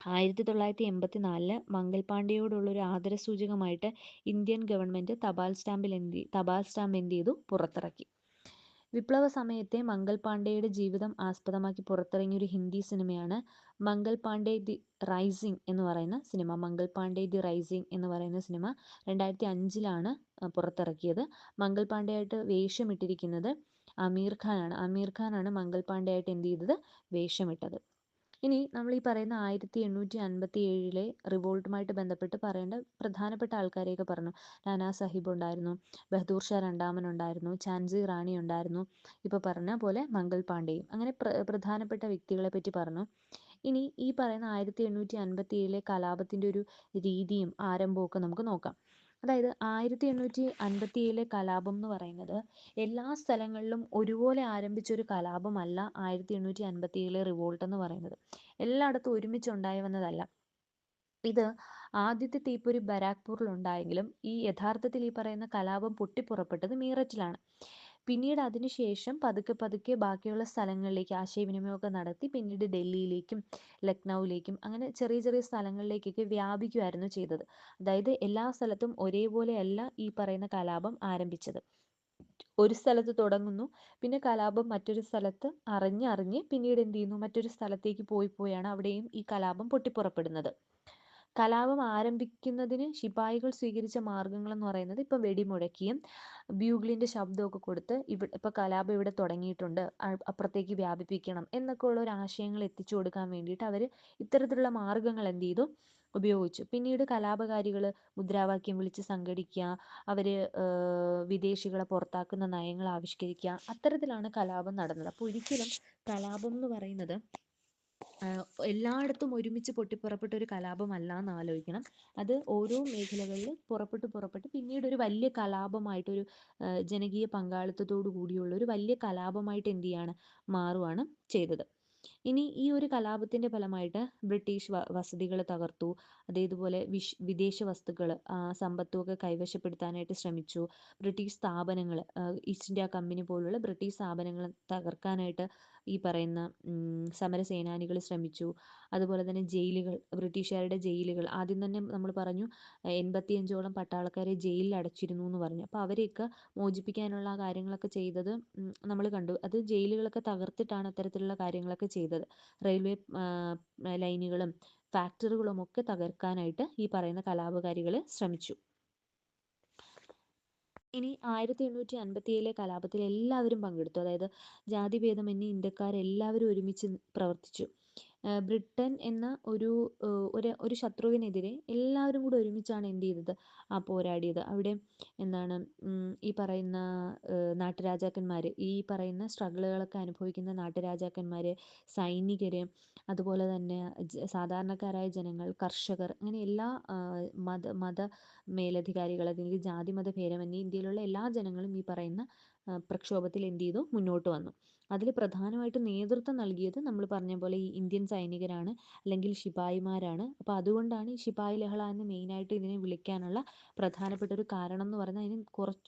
1984 മംഗൾ പാണ്ഡെയോടുള്ളൊരു ആദരസൂചകമായിട്ട് ഇന്ത്യൻ ഗവൺമെന്റ് തപാൽ സ്റ്റാമ്പ് എന്ത് ചെയ്തു? പുറത്തിറക്കി. വിപ്ലവ സമയത്തെ മംഗൾ പാണ്ഡെയുടെ ജീവിതം ആസ്പദമാക്കി പുറത്തിറങ്ങിയൊരു ഹിന്ദി സിനിമയാണ് മംഗൾ പാണ്ഡെ ദി റൈസിംഗ് എന്ന് പറയുന്ന സിനിമ. മംഗൾ പാണ്ഡെ ദി റൈസിംഗ് എന്ന് പറയുന്ന സിനിമ 2005-ലാണ് പുറത്തിറക്കിയത്. മംഗൾ പാണ്ഡെയായിട്ട് വേഷമിട്ടിരിക്കുന്നത് അമീർ ഖാനാണ്. അമീർ ഖാനാണ് മംഗൾ പാണ്ഡെയായിട്ട് എന്ത് ചെയ്തത്? വേഷമിട്ടത്. ഇനി നമ്മൾ ഈ പറയുന്ന 1857 റിവോൾട്ടുമായിട്ട് ബന്ധപ്പെട്ട് പറയേണ്ട പ്രധാനപ്പെട്ട ആൾക്കാരെയൊക്കെ പറഞ്ഞു. നാനാ സാഹിബ് ഉണ്ടായിരുന്നു, ബഹദൂർ ഷാ രണ്ടാമൻ ഉണ്ടായിരുന്നു, ഝാൻസി റാണി ഉണ്ടായിരുന്നു, ഇപ്പോൾ പറഞ്ഞ പോലെ മംഗൾ പാണ്ഡെയും. അങ്ങനെ പ്രധാനപ്പെട്ട വ്യക്തികളെ പറ്റി പറഞ്ഞു. ഇനി ഈ പറയുന്ന 1857 കലാപത്തിൻ്റെ ഒരു രീതിയും ആരംഭവും ഒക്കെ നമുക്ക് നോക്കാം. അതായത് 1857 കലാപം എന്ന് പറയുന്നത് എല്ലാ സ്ഥലങ്ങളിലും ഒരുപോലെ ആരംഭിച്ചൊരു കലാപമല്ല 1857 റിവോൾട്ട് എന്ന് പറയുന്നത്. എല്ലായിടത്തും ഒരുമിച്ചുണ്ടായി വന്നതല്ല. ഇത് ആദ്യത്തെ തീപ്പൊരി ബരാക്പൂരിൽ ഉണ്ടായെങ്കിലും യഥാർത്ഥത്തിൽ ഈ പറയുന്ന കലാപം പൊട്ടിപ്പുറപ്പെട്ടത് മീററ്റിലാണ്. പിന്നീട് അതിനുശേഷം പതുക്കെ ബാക്കിയുള്ള സ്ഥലങ്ങളിലേക്ക് ആശയവിനിമയമൊക്കെ നടത്തി പിന്നീട് ഡൽഹിയിലേക്കും ലക്നൌവിലേക്കും അങ്ങനെ ചെറിയ ചെറിയ സ്ഥലങ്ങളിലേക്കൊക്കെ വ്യാപിക്കുകയായിരുന്നു ചെയ്തത്. അതായത് എല്ലാ സ്ഥലത്തും ഒരേപോലെയല്ല ഈ പറയുന്ന കലാപം ആരംഭിച്ചത്. ഒരു സ്ഥലത്ത് തുടങ്ങുന്നു, പിന്നെ കലാപം മറ്റൊരു സ്ഥലത്ത് അറിഞ്ഞ് പിന്നീട് എന്ത് ചെയ്യുന്നു? മറ്റൊരു സ്ഥലത്തേക്ക് പോയാണ് അവിടെയും ഈ കലാപം പൊട്ടിപ്പുറപ്പെടുന്നത്. കലാപം ആരംഭിക്കുന്നതിന് ശിപായികൾ സ്വീകരിച്ച മാർഗങ്ങൾ എന്ന് പറയുന്നത് ഇപ്പം വെടിമുഴക്കിയും ബ്യൂഗ്ലിൻ്റെ ശബ്ദമൊക്കെ കൊടുത്ത് ഇപ്പം കലാപം ഇവിടെ തുടങ്ങിയിട്ടുണ്ട്, അപ്പുറത്തേക്ക് വ്യാപിപ്പിക്കണം എന്നൊക്കെ ഉള്ള ഒരു ആശയങ്ങൾ എത്തിച്ചു കൊടുക്കാൻ വേണ്ടിയിട്ട് അവർ ഇത്തരത്തിലുള്ള മാർഗങ്ങൾ എന്ത് ചെയ്തു? ഉപയോഗിച്ചു. പിന്നീട് കലാപകാരികൾ മുദ്രാവാക്യം വിളിച്ച് സംഘടിക്കുക, അവർ വിദേശികളെ പുറത്താക്കുന്ന നയങ്ങൾ ആവിഷ്കരിക്കുക, അത്തരത്തിലാണ് കലാപം നടന്നത്. അപ്പോൾ ഒരിക്കലും കലാപം എന്ന് പറയുന്നത് എല്ലായിടത്തും ഒരുമിച്ച് പൊട്ടിപ്പുറപ്പെട്ട ഒരു കലാപമല്ല എന്ന് ആലോചിക്കണം. അത് ഓരോ മേഖലകളിൽ പുറപ്പെട്ട് പിന്നീട് ഒരു വലിയ കലാപമായിട്ടൊരു ജനകീയ പങ്കാളിത്തത്തോടു കൂടിയുള്ള ഒരു വലിയ കലാപമായിട്ട് എന്ത് ചെയ്യാണ് മാറുകയാണ് ചെയ്തത്. ഇനി ഈ ഒരു കലാപത്തിന്റെ ഫലമായിട്ട് ബ്രിട്ടീഷ് വസതികൾ തകർത്തു. അതേതുപോലെ വിദേശ വസ്തുക്കൾ സമ്പത്തുമൊക്കെ കൈവശപ്പെടുത്താനായിട്ട് ശ്രമിച്ചു. ബ്രിട്ടീഷ് സ്ഥാപനങ്ങൾ, ഈസ്റ്റ് ഇന്ത്യ കമ്പനി പോലുള്ള ബ്രിട്ടീഷ് സ്ഥാപനങ്ങൾ തകർക്കാനായിട്ട് ഈ പറയുന്ന സമരസേനാനികൾ ശ്രമിച്ചു. അതുപോലെ തന്നെ ജയിലുകൾ, ബ്രിട്ടീഷുകാരുടെ ജയിലുകൾ, ആദ്യം തന്നെ നമ്മൾ പറഞ്ഞു 85ഓളം പട്ടാളക്കാരെ ജയിലിൽ അടച്ചിരുന്നു എന്ന് പറഞ്ഞു. അപ്പോൾ അവരെയൊക്കെ മോചിപ്പിക്കാനുള്ള കാര്യങ്ങളൊക്കെ ചെയ്തത് നമ്മൾ കണ്ടു. അത് ജയിലുകളൊക്കെ തകർത്തിട്ടാണ് അത്തരത്തിലുള്ള കാര്യങ്ങളൊക്കെ ചെയ്തത്. റെയിൽവേ ലൈനുകളും ഫാക്ടറികളും ഒക്കെ തകർക്കാനായിട്ട് ഈ പറയുന്ന കലാപകാരികൾ ശ്രമിച്ചു. ഇനി 1857 കലാപത്തിൽ എല്ലാവരും പങ്കെടുത്തു. അതായത് ജാതിഭേദമന്യേ ഇന്ത്യക്കാരെല്ലാവരും ഒരുമിച്ച് പ്രവർത്തിച്ചു. ബ്രിട്ടൻ എന്ന ഒരു ശത്രുവിനെതിരെ എല്ലാവരും കൂടെ ഒരുമിച്ചാണ് എന്ത് ചെയ്തത്, പോരാടിയത്. അവിടെ എന്താണ് ഈ പറയുന്ന നാട്ടുരാജാക്കന്മാർ, ഈ പറയുന്ന സ്ട്രഗിളുകളൊക്കെ അനുഭവിക്കുന്ന നാട്ടുരാജാക്കന്മാർ, സൈനികർ, അതുപോലെ തന്നെ സാധാരണക്കാരായ ജനങ്ങൾ, കർഷകർ, അങ്ങനെ എല്ലാ മത മേലധികാരികൾ, അല്ലെങ്കിൽ ജാതിമത ഭേദമന്യേ ഇന്ത്യയിലുള്ള എല്ലാ ജനങ്ങളും ഈ പറയുന്ന പ്രക്ഷോഭത്തിൽ എന്ത് ചെയ്തു, മുന്നോട്ട് വന്നു. അതിൽ പ്രധാനമായിട്ട് നേതൃത്വം നൽകിയത് നമ്മൾ പറഞ്ഞ പോലെ ഈ ഇന്ത്യൻ സൈനികരാണ്, അല്ലെങ്കിൽ ശിപായിമാരാണ്. അപ്പോൾ അതുകൊണ്ടാണ് ഈ ശിപായി ലഹള എന്ന് മെയിനായിട്ട് ഇതിനെ വിളിക്കാനുള്ള പ്രധാനപ്പെട്ട ഒരു കാരണം എന്ന് പറഞ്ഞാൽ അതിന്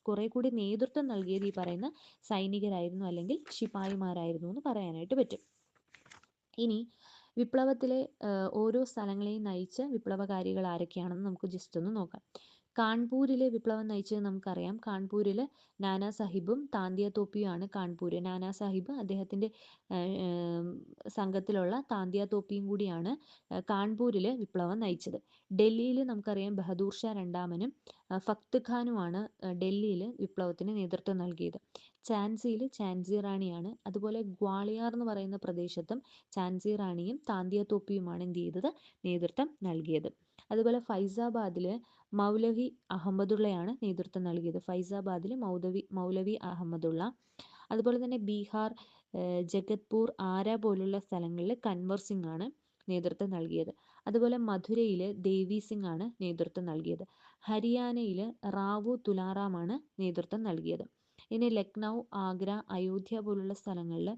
കുറേ കൂടി നേതൃത്വം നൽകിയത് ഈ പറയുന്ന സൈനികരായിരുന്നു, അല്ലെങ്കിൽ ശിപായിമാരായിരുന്നു എന്ന് പറയാനായിട്ട് പറ്റും. ഇനി വിപ്ലവത്തിലെ ഓരോ സ്ഥലങ്ങളെയും നയിച്ച വിപ്ലവകാരികൾ ആരൊക്കെയാണെന്ന് നമുക്ക് ജസ്റ്റ് ഒന്ന് നോക്കാം. കാൺപൂരിലെ വിപ്ലവം നയിച്ചത് നമുക്കറിയാം. കാൺപൂരിൽ നാനാ സാഹിബും താന്തിയ തോപ്പിയുമാണ്. കാൺപൂര് നാനാ സാഹിബ് അദ്ദേഹത്തിൻ്റെ സംഘത്തിലുള്ള താന്തിയ തോപ്പിയും കൂടിയാണ് കാൺപൂരിൽ വിപ്ലവം നയിച്ചത്. ഡൽഹിയിൽ നമുക്കറിയാം ബഹദൂർ ഷാ രണ്ടാമനും ഫക്ത് ഖാനുമാണ് ഡൽഹിയിൽ വിപ്ലവത്തിന് നേതൃത്വം നൽകിയത്. ഝാൻസിയിൽ ഝാൻസി റാണിയാണ്. അതുപോലെ ഗ്വാളിയാർ എന്ന് പറയുന്ന പ്രദേശത്തും ഝാൻസി റാണിയും താന്തിയ തോപ്പിയുമാണ് എന്ത് ചെയ്തത്, നേതൃത്വം നൽകിയത്. അതുപോലെ ഫൈസാബാദിൽ മൗലവി അഹമ്മദുള്ളയാണ് നേതൃത്വം നൽകിയത്. ഫൈസാബാദിൽ മൗലവി അഹമ്മദുള്ള. അതുപോലെ തന്നെ ബീഹാർ, ജഗത്പൂർ, ആര പോലുള്ള സ്ഥലങ്ങളിൽ കൻവർ സിംഗ് ആണ് നേതൃത്വം നൽകിയത്. അതുപോലെ മധുരയിൽ ദേവി സിംഗ് ആണ് നേതൃത്വം നൽകിയത്. ഹരിയാനയിൽ റാവു തുലാറാമാണ് നേതൃത്വം നൽകിയത്. ഇനി ലക്നൗ, ആഗ്ര, അയോധ്യ പോലുള്ള സ്ഥലങ്ങളിൽ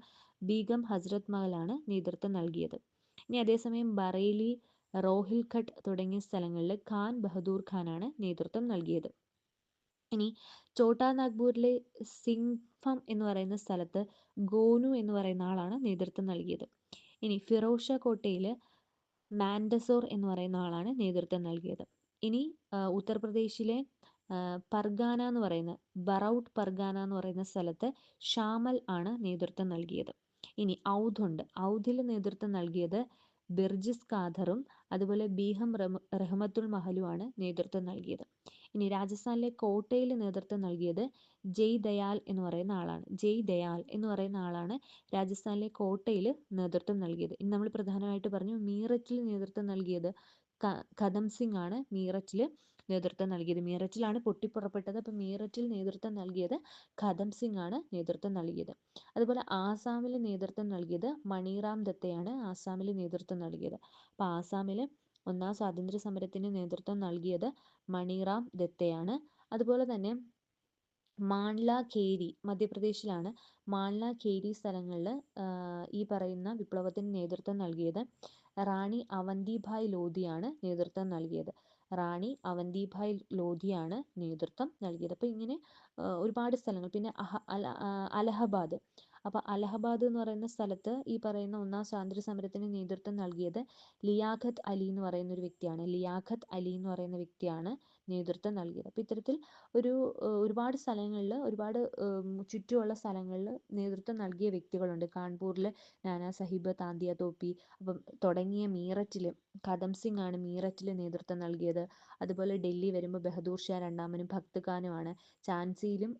ബീഗം ഹസ്രത് മഹലാണ് നേതൃത്വം നൽകിയത്. ഇനി അതേസമയം ബറേലി, റോഹിൽഖട്ട് തുടങ്ങിയ സ്ഥലങ്ങളിൽ ഖാൻ ബഹദൂർ ഖാനാണ് നേതൃത്വം നൽകിയത്. ഇനി ചോട്ടാ നാഗ്പൂരിലെ സിംഗ്ഫം എന്ന് പറയുന്ന സ്ഥലത്ത് ഗോനു എന്ന് പറയുന്ന ആളാണ് നേതൃത്വം നൽകിയത്. ഇനി ഫിറോസ് ഷാ കോട്ടയിൽ മാൻഡസോർ എന്ന് പറയുന്ന ആളാണ് നേതൃത്വം നൽകിയത്. ഇനി ഉത്തർപ്രദേശിലെ പർഗാന എന്ന് പറയുന്ന ബറൌട്ട് പർഗാന എന്ന് പറയുന്ന സ്ഥലത്ത് ഷാമൽ ആണ് നേതൃത്വം നൽകിയത്. ഇനി ഔധുണ്ട്. ഔധിൽ നേതൃത്വം നൽകിയത് ബിർജിസ് ഖാദറും അതുപോലെ ബീഹം റഹ്മത്തുൽ മഹലുമാണ് നേതൃത്വം നൽകിയത്. ഇനി രാജസ്ഥാനിലെ കോട്ടയിൽ നേതൃത്വം നൽകിയത് ജയ് ദയാൽ എന്ന് പറയുന്ന ആളാണ്. ജയ് ദയാൽ എന്ന് പറയുന്ന ആളാണ് രാജസ്ഥാനിലെ കോട്ടയിൽ നേതൃത്വം നൽകിയത്. ഇനി നമ്മൾ പ്രധാനമായിട്ട് പറഞ്ഞു മീററ്റിൽ നേതൃത്വം നൽകിയത് കദം സിംഗ് ആണ്. മീററ്റിൽ നേതൃത്വം നൽകിയത്, മീററ്റിലാണ് പൊട്ടിപ്പുറപ്പെട്ടത്. അപ്പോൾ മീററ്റിൽ നേതൃത്വം നൽകിയത് കദം സിംഗ് ആണ് നേതൃത്വം നൽകിയത്. അതുപോലെ ആസാമിൽ നേതൃത്വം നൽകിയത് മണിറാം ദത്തയാണ് ആസാമിൽ നേതൃത്വം നൽകിയത്. അപ്പോൾ ആസാമിൽ ഒന്നാം സ്വാതന്ത്ര്യ സമരത്തിന് നേതൃത്വം നൽകിയത് മണിറാം ദത്തയാണ്. അതുപോലെ തന്നെ മാൺല ഖേരി മധ്യപ്രദേശിലാണ്. മാൺല ഖേരി സ്ഥലങ്ങളിൽ ഈ പറയുന്ന വിപ്ലവത്തിന് നേതൃത്വം നൽകിയത് റാണി അവന്തിഭായ് ലോധിയാണ് നേതൃത്വം നൽകിയത്. റാണി അവന്തിഭായ് ലോധിയാണ് നേതൃത്വം നൽകിയത്. അപ്പോൾ ഇങ്ങനെ ഒരുപാട് സ്ഥലങ്ങൾ. പിന്നെ അലഹബാദ്. അപ്പോൾ അലഹബാദ് എന്ന് പറയുന്ന സ്ഥലത്ത് ഈ പറയുന്ന ഒന്നാം സ്വാതന്ത്ര്യ സമരത്തിന് നേതൃത്വം നൽകിയത് ലിയാഖത്ത് അലി എന്ന് പറയുന്ന ഒരു വ്യക്തിയാണ്. ലിയാഖത്ത് അലി എന്ന് പറയുന്ന വ്യക്തിയാണ് നേതൃത്വം നൽകിയത്. അപ്പോൾ ഇത്തരത്തിൽ ഒരുപാട് സ്ഥലങ്ങളിൽ, ഒരുപാട് ചുറ്റുമുള്ള സ്ഥലങ്ങളിൽ നേതൃത്വം നൽകിയ വ്യക്തികളുണ്ട്. കാൺപൂരിൽ നാനാ സാഹിബ്, താന്തിയ തോപ്പി, അപ്പം തുടങ്ങിയ മീററ്റിൽ കദം സിംഗ് ആണ് മീററ്റിൽ നേതൃത്വം നൽകിയത്. അതുപോലെ ഡൽഹി വരുമ്പോൾ ബഹദൂർ ഷാ രണ്ടാമനും ഭക്ത് ഖാനുമാണ്. ഝാൻസിയിലും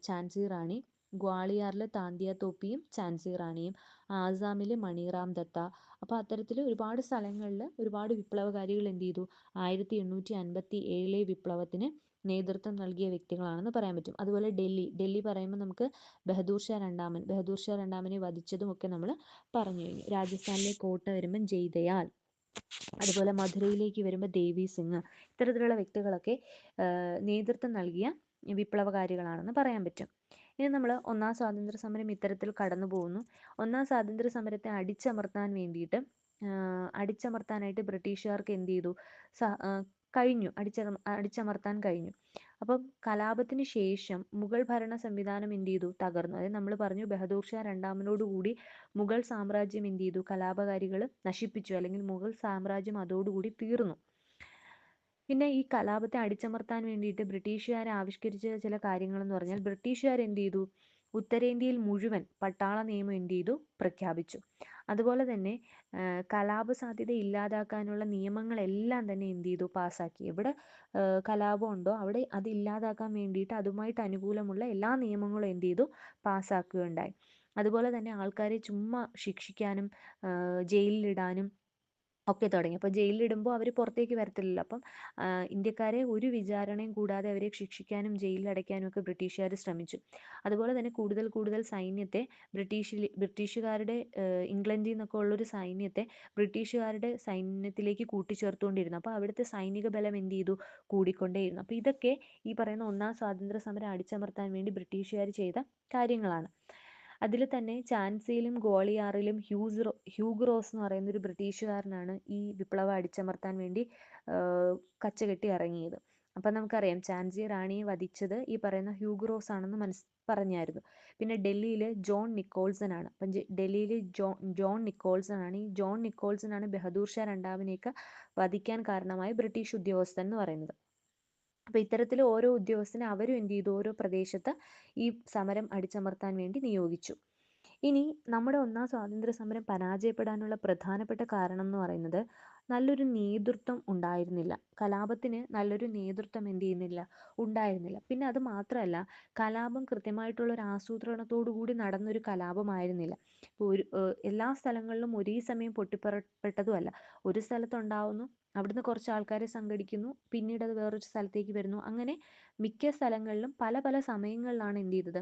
ഝാൻസി റാണി ഗ്വാളിയാറിൽ താന്തിയ തോപ്പിയും ഝാൻസി റാണിയും, ആസാമിൽ മണിറാം ദത്ത. അപ്പോൾ അത്തരത്തിൽ ഒരുപാട് സ്ഥലങ്ങളിൽ ഒരുപാട് വിപ്ലവകാരികൾ എന്ത് ചെയ്തു, 1857 വിപ്ലവത്തിന് നേതൃത്വം നൽകിയ വ്യക്തികളാണെന്ന് പറയാൻ പറ്റും. അതുപോലെ ഡൽഹി പറയുമ്പോൾ നമുക്ക് ബഹദൂർ ഷാ രണ്ടാമനെ വധിച്ചതും ഒക്കെ നമ്മൾ പറഞ്ഞു കഴിഞ്ഞു. രാജസ്ഥാനിലെ കോട്ട വരുമ്പം ജയ്ദയാൽ, അതുപോലെ മധുരയിലേക്ക് വരുമ്പോൾ ദേവി സിംഗ്, ഇത്തരത്തിലുള്ള വ്യക്തികളൊക്കെ നേതൃത്വം നൽകിയ വിപ്ലവകാരികളാണെന്ന് പറയാൻ പറ്റും. ഇനി നമ്മൾ ഒന്നാം സ്വാതന്ത്ര്യ സമരം ഇത്തരത്തിൽ കടന്നു പോകുന്നു. ഒന്നാം സ്വാതന്ത്ര്യ സമരത്തെ അടിച്ചമർത്താനായിട്ട് ബ്രിട്ടീഷുകാർക്ക് എന്ത് ചെയ്തു, കഴിഞ്ഞു, അടിച്ചമർത്താൻ കഴിഞ്ഞു. അപ്പം കലാപത്തിന് ശേഷം മുഗൾ ഭരണ സംവിധാനം എന്ത് ചെയ്തു, തകർന്നു. അതായത് നമ്മൾ പറഞ്ഞു ബഹദൂർ ഷാ രണ്ടാമനോടുകൂടി മുഗൾ സാമ്രാജ്യം എന്ത് ചെയ്തു, കലാപകാരികൾ നശിപ്പിച്ചു, അല്ലെങ്കിൽ മുഗൾ സാമ്രാജ്യം അതോടുകൂടി തീർന്നു. പിന്നെ ഈ കലാപത്തെ അടിച്ചമർത്താൻ വേണ്ടിയിട്ട് ബ്രിട്ടീഷുകാർ ആവിഷ്കരിച്ച ചില കാര്യങ്ങൾ എന്ന് പറഞ്ഞാൽ, ബ്രിട്ടീഷുകാർ എന്ത് ചെയ്തു, ഉത്തരേന്ത്യയിൽ മുഴുവൻ പട്ടാള നിയമം എന്ത് ചെയ്തു, പ്രഖ്യാപിച്ചു. അതുപോലെ തന്നെ കലാപ സാധ്യത ഇല്ലാതാക്കാനുള്ള നിയമങ്ങളെല്ലാം തന്നെ എന്ത് ചെയ്തു, പാസ്സാക്കി. എവിടെ കലാപം ഉണ്ടോ അവിടെ അത് ഇല്ലാതാക്കാൻ വേണ്ടിയിട്ട് അതുമായിട്ട് അനുകൂലമുള്ള എല്ലാ നിയമങ്ങളും എന്ത് ചെയ്തു, പാസ്സാക്കുകയുണ്ടായി. അതുപോലെ തന്നെ ആൾക്കാരെ ചുമ്മാ ശിക്ഷിക്കാനും ജയിലിലിടാനും ഒക്കെ തുടങ്ങി. അപ്പോൾ ജയിലിലിടുമ്പോൾ അവർ പുറത്തേക്ക് വരത്തില്ലല്ലോ. അപ്പം ഇന്ത്യക്കാരെ ഒരു വിചാരണയും കൂടാതെ അവരെ ശിക്ഷിക്കാനും ജയിലിലടയ്ക്കാനും ഒക്കെ ബ്രിട്ടീഷുകാർ ശ്രമിച്ചു. അതുപോലെ തന്നെ കൂടുതൽ കൂടുതൽ സൈന്യത്തെ ബ്രിട്ടീഷുകാരുടെ ഇംഗ്ലണ്ടിൽ നിന്നൊക്കെ ഉള്ളൊരു സൈന്യത്തെ ബ്രിട്ടീഷുകാരുടെ സൈന്യത്തിലേക്ക് കൂട്ടിച്ചേർത്തുകൊണ്ടിരുന്നു. അപ്പോൾ അവിടുത്തെ സൈനിക ബലം എന്ത് ചെയ്തു, കൂടിക്കൊണ്ടേയിരുന്നു. അപ്പോൾ ഇതൊക്കെ ഈ പറയുന്ന ഒന്നാം സ്വാതന്ത്ര്യ സമരം അടിച്ചമർത്താൻ വേണ്ടി ബ്രിട്ടീഷുകാർ ചെയ്ത കാര്യങ്ങളാണ്. അതിൽ തന്നെ ഝാൻസിയിലും ഗ്വാളിയാറിലും ഹ്യൂഗ് റോസ് എന്ന് പറയുന്ന ഒരു ബ്രിട്ടീഷുകാരനാണ് ഈ വിപ്ലവം അടിച്ചമർത്താൻ വേണ്ടി കച്ചകെട്ടി ഇറങ്ങിയത്. അപ്പം നമുക്കറിയാം ഝാൻസി റാണിയെ വധിച്ചത് ഈ പറയുന്ന ഹ്യൂഗ് റോസ് ആണെന്ന് പറഞ്ഞായിരുന്നു. പിന്നെ ഡൽഹിയിൽ ജോൺ നിക്കോൾസൺ ആണ്. അപ്പം ഡൽഹിയിൽ ജോൺ നിക്കോൾസൺ ആണ്. ഈ ജോൺ നിക്കോൾസൺ ആണ് ബഹദൂർ ഷാ രണ്ടാമനെയൊക്കെ വധിക്കാൻ കാരണമായ ബ്രിട്ടീഷ് ഉദ്യോഗസ്ഥൻ എന്ന് പറയുന്നത്. അപ്പോൾ ഇത്തരത്തിൽ ഓരോ ഉദ്യോഗസ്ഥനെ അവരും എന്ത് ചെയ്തു, ഓരോ പ്രദേശത്ത് ഈ സമരം അടിച്ചമർത്താൻ വേണ്ടി നിയോഗിച്ചു. ഇനി നമ്മുടെ ഒന്നാം സ്വാതന്ത്ര്യ സമരം പരാജയപ്പെടാനുള്ള പ്രധാനപ്പെട്ട കാരണം എന്ന് പറയുന്നത് നല്ലൊരു നേതൃത്വം ഉണ്ടായിരുന്നില്ല. കലാപത്തിന് നല്ലൊരു നേതൃത്വം എന്ത് ചെയ്യുന്നില്ല, ഉണ്ടായിരുന്നില്ല. പിന്നെ അത് മാത്രമല്ല, കലാപം കൃത്യമായിട്ടുള്ള ഒരു ആസൂത്രണത്തോടു കൂടി നടന്നൊരു കലാപമായിരുന്നില്ല. എല്ലാ സ്ഥലങ്ങളിലും ഒരേ സമയം പൊട്ടിപ്പുറപ്പെട്ടതുമല്ല. ഒരു സ്ഥലത്തുണ്ടാവുന്നു, അവിടുന്ന് കുറച്ച് ആൾക്കാരെ സംഘടിക്കുന്നു, പിന്നീട് അത് വേറൊരു സ്ഥലത്തേക്ക് വരുന്നു. അങ്ങനെ മിക്ക സ്ഥലങ്ങളിലും പല പല സമയങ്ങളിലാണ് എന്ത് ചെയ്തത്,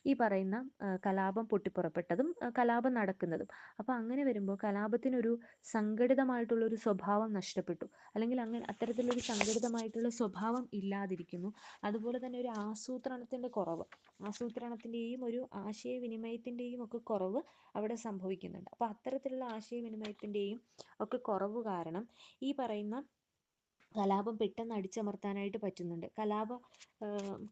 ഈ പറയുന്ന കലാപം പൊട്ടിപ്പുറപ്പെട്ടതും കലാപം നടക്കുന്നതും. അപ്പോൾ അങ്ങനെ വരുമ്പോൾ കലാപത്തിനൊരു സംഘടിതമായിട്ടുള്ളൊരു സ്വഭാവം നഷ്ടപ്പെട്ടു, അല്ലെങ്കിൽ അത്തരത്തിലൊരു സംഘടിതമായിട്ടുള്ള സ്വഭാവം ഇല്ലാതിരിക്കുന്നു. അതുപോലെ തന്നെ ഒരു ആസൂത്രണത്തിൻ്റെയും ഒരു ആശയവിനിമയത്തിൻ്റെയും ഒക്കെ കുറവ് അവിടെ സംഭവിക്കുന്നുണ്ട്. അപ്പോൾ അത്തരത്തിലുള്ള ആശയവിനിമയത്തിൻ്റെയും ഒക്കെ കുറവ് കാരണം ഈ പറയുന്ന കലാപം പെട്ടെന്ന് അടിച്ചമർത്താനായിട്ട് പറ്റുന്നുണ്ട്.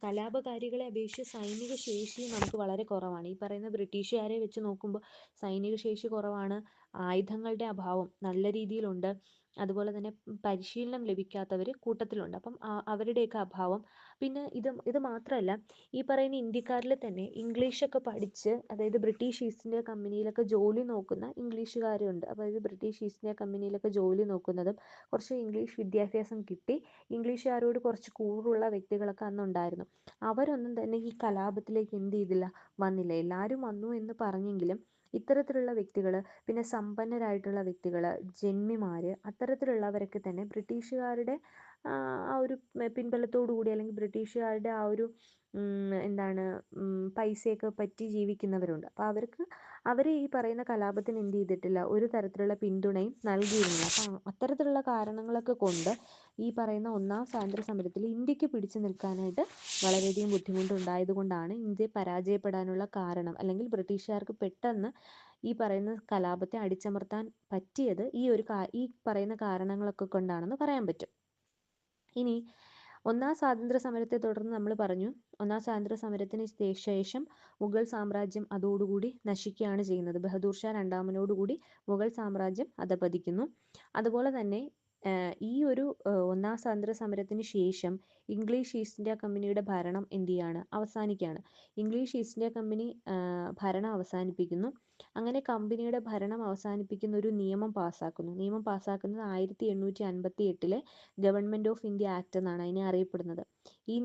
കലാപകാരികളെ അപേക്ഷിച്ച് സൈനിക ശേഷിയും നമുക്ക് വളരെ കുറവാണ്. ഈ പറയുന്ന ബ്രിട്ടീഷുകാരെ വെച്ച് നോക്കുമ്പോൾ സൈനിക ശേഷി കുറവാണ്, ആയുധങ്ങളുടെ അഭാവം നല്ല രീതിയിലുണ്ട്, അതുപോലെ തന്നെ പരിശീലനം ലഭിക്കാത്തവർ കൂട്ടത്തിലുണ്ട്. അപ്പം അവരുടെയൊക്കെ അഭാവം. പിന്നെ ഇത് മാത്രമല്ല, ഈ പറയുന്ന ഇന്ത്യക്കാരിൽ തന്നെ ഇംഗ്ലീഷൊക്കെ പഠിച്ച്, അതായത് ബ്രിട്ടീഷ് ഈസ്റ്റ് ഇന്ത്യ കമ്പനിയിലൊക്കെ ജോലി നോക്കുന്ന ഇംഗ്ലീഷുകാരുണ്ട്. അതായത് ബ്രിട്ടീഷ് ഈസ്റ്റ് ഇന്ത്യ കമ്പനിയിലൊക്കെ ജോലി നോക്കുന്നതും കുറച്ച് ഇംഗ്ലീഷ് വിദ്യാഭ്യാസം കിട്ടി ഇംഗ്ലീഷുകാരോട് കുറച്ച് കൂറുള്ള വ്യക്തികളൊക്കെ അന്നുണ്ടായിരുന്നു. അവരൊന്നും തന്നെ ഈ കലാപത്തിലേക്ക് എന്ത് ചെയ്തില്ല, വന്നില്ല. എല്ലാവരും വന്നു എന്ന് പറഞ്ഞെങ്കിലും ഇത്തരത്തിലുള്ള വ്യക്തികൾ, പിന്നെ സമ്പന്നരായിട്ടുള്ള വ്യക്തികൾ, ജന്മിമാർ, അത്തരത്തിലുള്ളവരൊക്കെ തന്നെ ബ്രിട്ടീഷുകാരുടെ ആ ഒരു പിൻബലത്തോടു കൂടി, അല്ലെങ്കിൽ ബ്രിട്ടീഷുകാരുടെ ആ ഒരു പൈസയൊക്കെ പറ്റി ജീവിക്കുന്നവരുണ്ട്. അപ്പോൾ അവർ ഈ പറയുന്ന കലാപത്തിന് എന്ത് ചെയ്തിട്ടില്ല, ഒരു തരത്തിലുള്ള പിന്തുണയും നൽകിയിരുന്നില്ല. അപ്പം അത്തരത്തിലുള്ള കാരണങ്ങളൊക്കെ കൊണ്ട് ഈ പറയുന്ന ഒന്നാം സ്വാതന്ത്ര്യ സമരത്തിൽ ഇന്ത്യക്ക് പിടിച്ചു നിൽക്കാനായിട്ട് വളരെയധികം ബുദ്ധിമുട്ടുണ്ടായത് കൊണ്ടാണ് ഇന്ത്യ പരാജയപ്പെടാനുള്ള കാരണം, അല്ലെങ്കിൽ ബ്രിട്ടീഷുകാർക്ക് പെട്ടെന്ന് ഈ പറയുന്ന കലാപത്തെ അടിച്ചമർത്താൻ പറ്റിയത് ഈ പറയുന്ന കാരണങ്ങളൊക്കെ കൊണ്ടാണെന്ന് പറയാൻ പറ്റും. ഇനി ഒന്നാം സ്വാതന്ത്ര്യ സമരത്തെ തുടർന്ന് നമ്മൾ പറഞ്ഞു, ഒന്നാം സ്വാതന്ത്ര്യ സമരത്തിന് ശേഷം മുഗൾ സാമ്രാജ്യം അതോടുകൂടി നശിക്കുകയാണ് ചെയ്യുന്നത്. ബഹദൂർ ഷാ രണ്ടാമനോടുകൂടി മുഗൾ സാമ്രാജ്യം അധപതിക്കുന്നു. അതുപോലെ തന്നെ ഈ ഒരു ഒന്നാം സ്വാതന്ത്ര്യ സമരത്തിന് ശേഷം ഇംഗ്ലീഷ് ഈസ്റ്റ് ഇന്ത്യ കമ്പനിയുടെ ഭരണം എന്ത് ചെയ്യാണ്, അവസാനിക്കുകയാണ്. ഇംഗ്ലീഷ് ഈസ്റ്റ് ഇന്ത്യ കമ്പനി ഭരണം അവസാനിപ്പിക്കുന്നു. അങ്ങനെ കമ്പനിയുടെ ഭരണം അവസാനിപ്പിക്കുന്ന ഒരു നിയമം പാസ്സാക്കുന്നു. നിയമം പാസ്സാക്കുന്നത് 1858 ഗവൺമെൻറ് ഓഫ് ഇന്ത്യ ആക്ട് എന്നാണ് അതിനെ അറിയപ്പെടുന്നത്. ഈ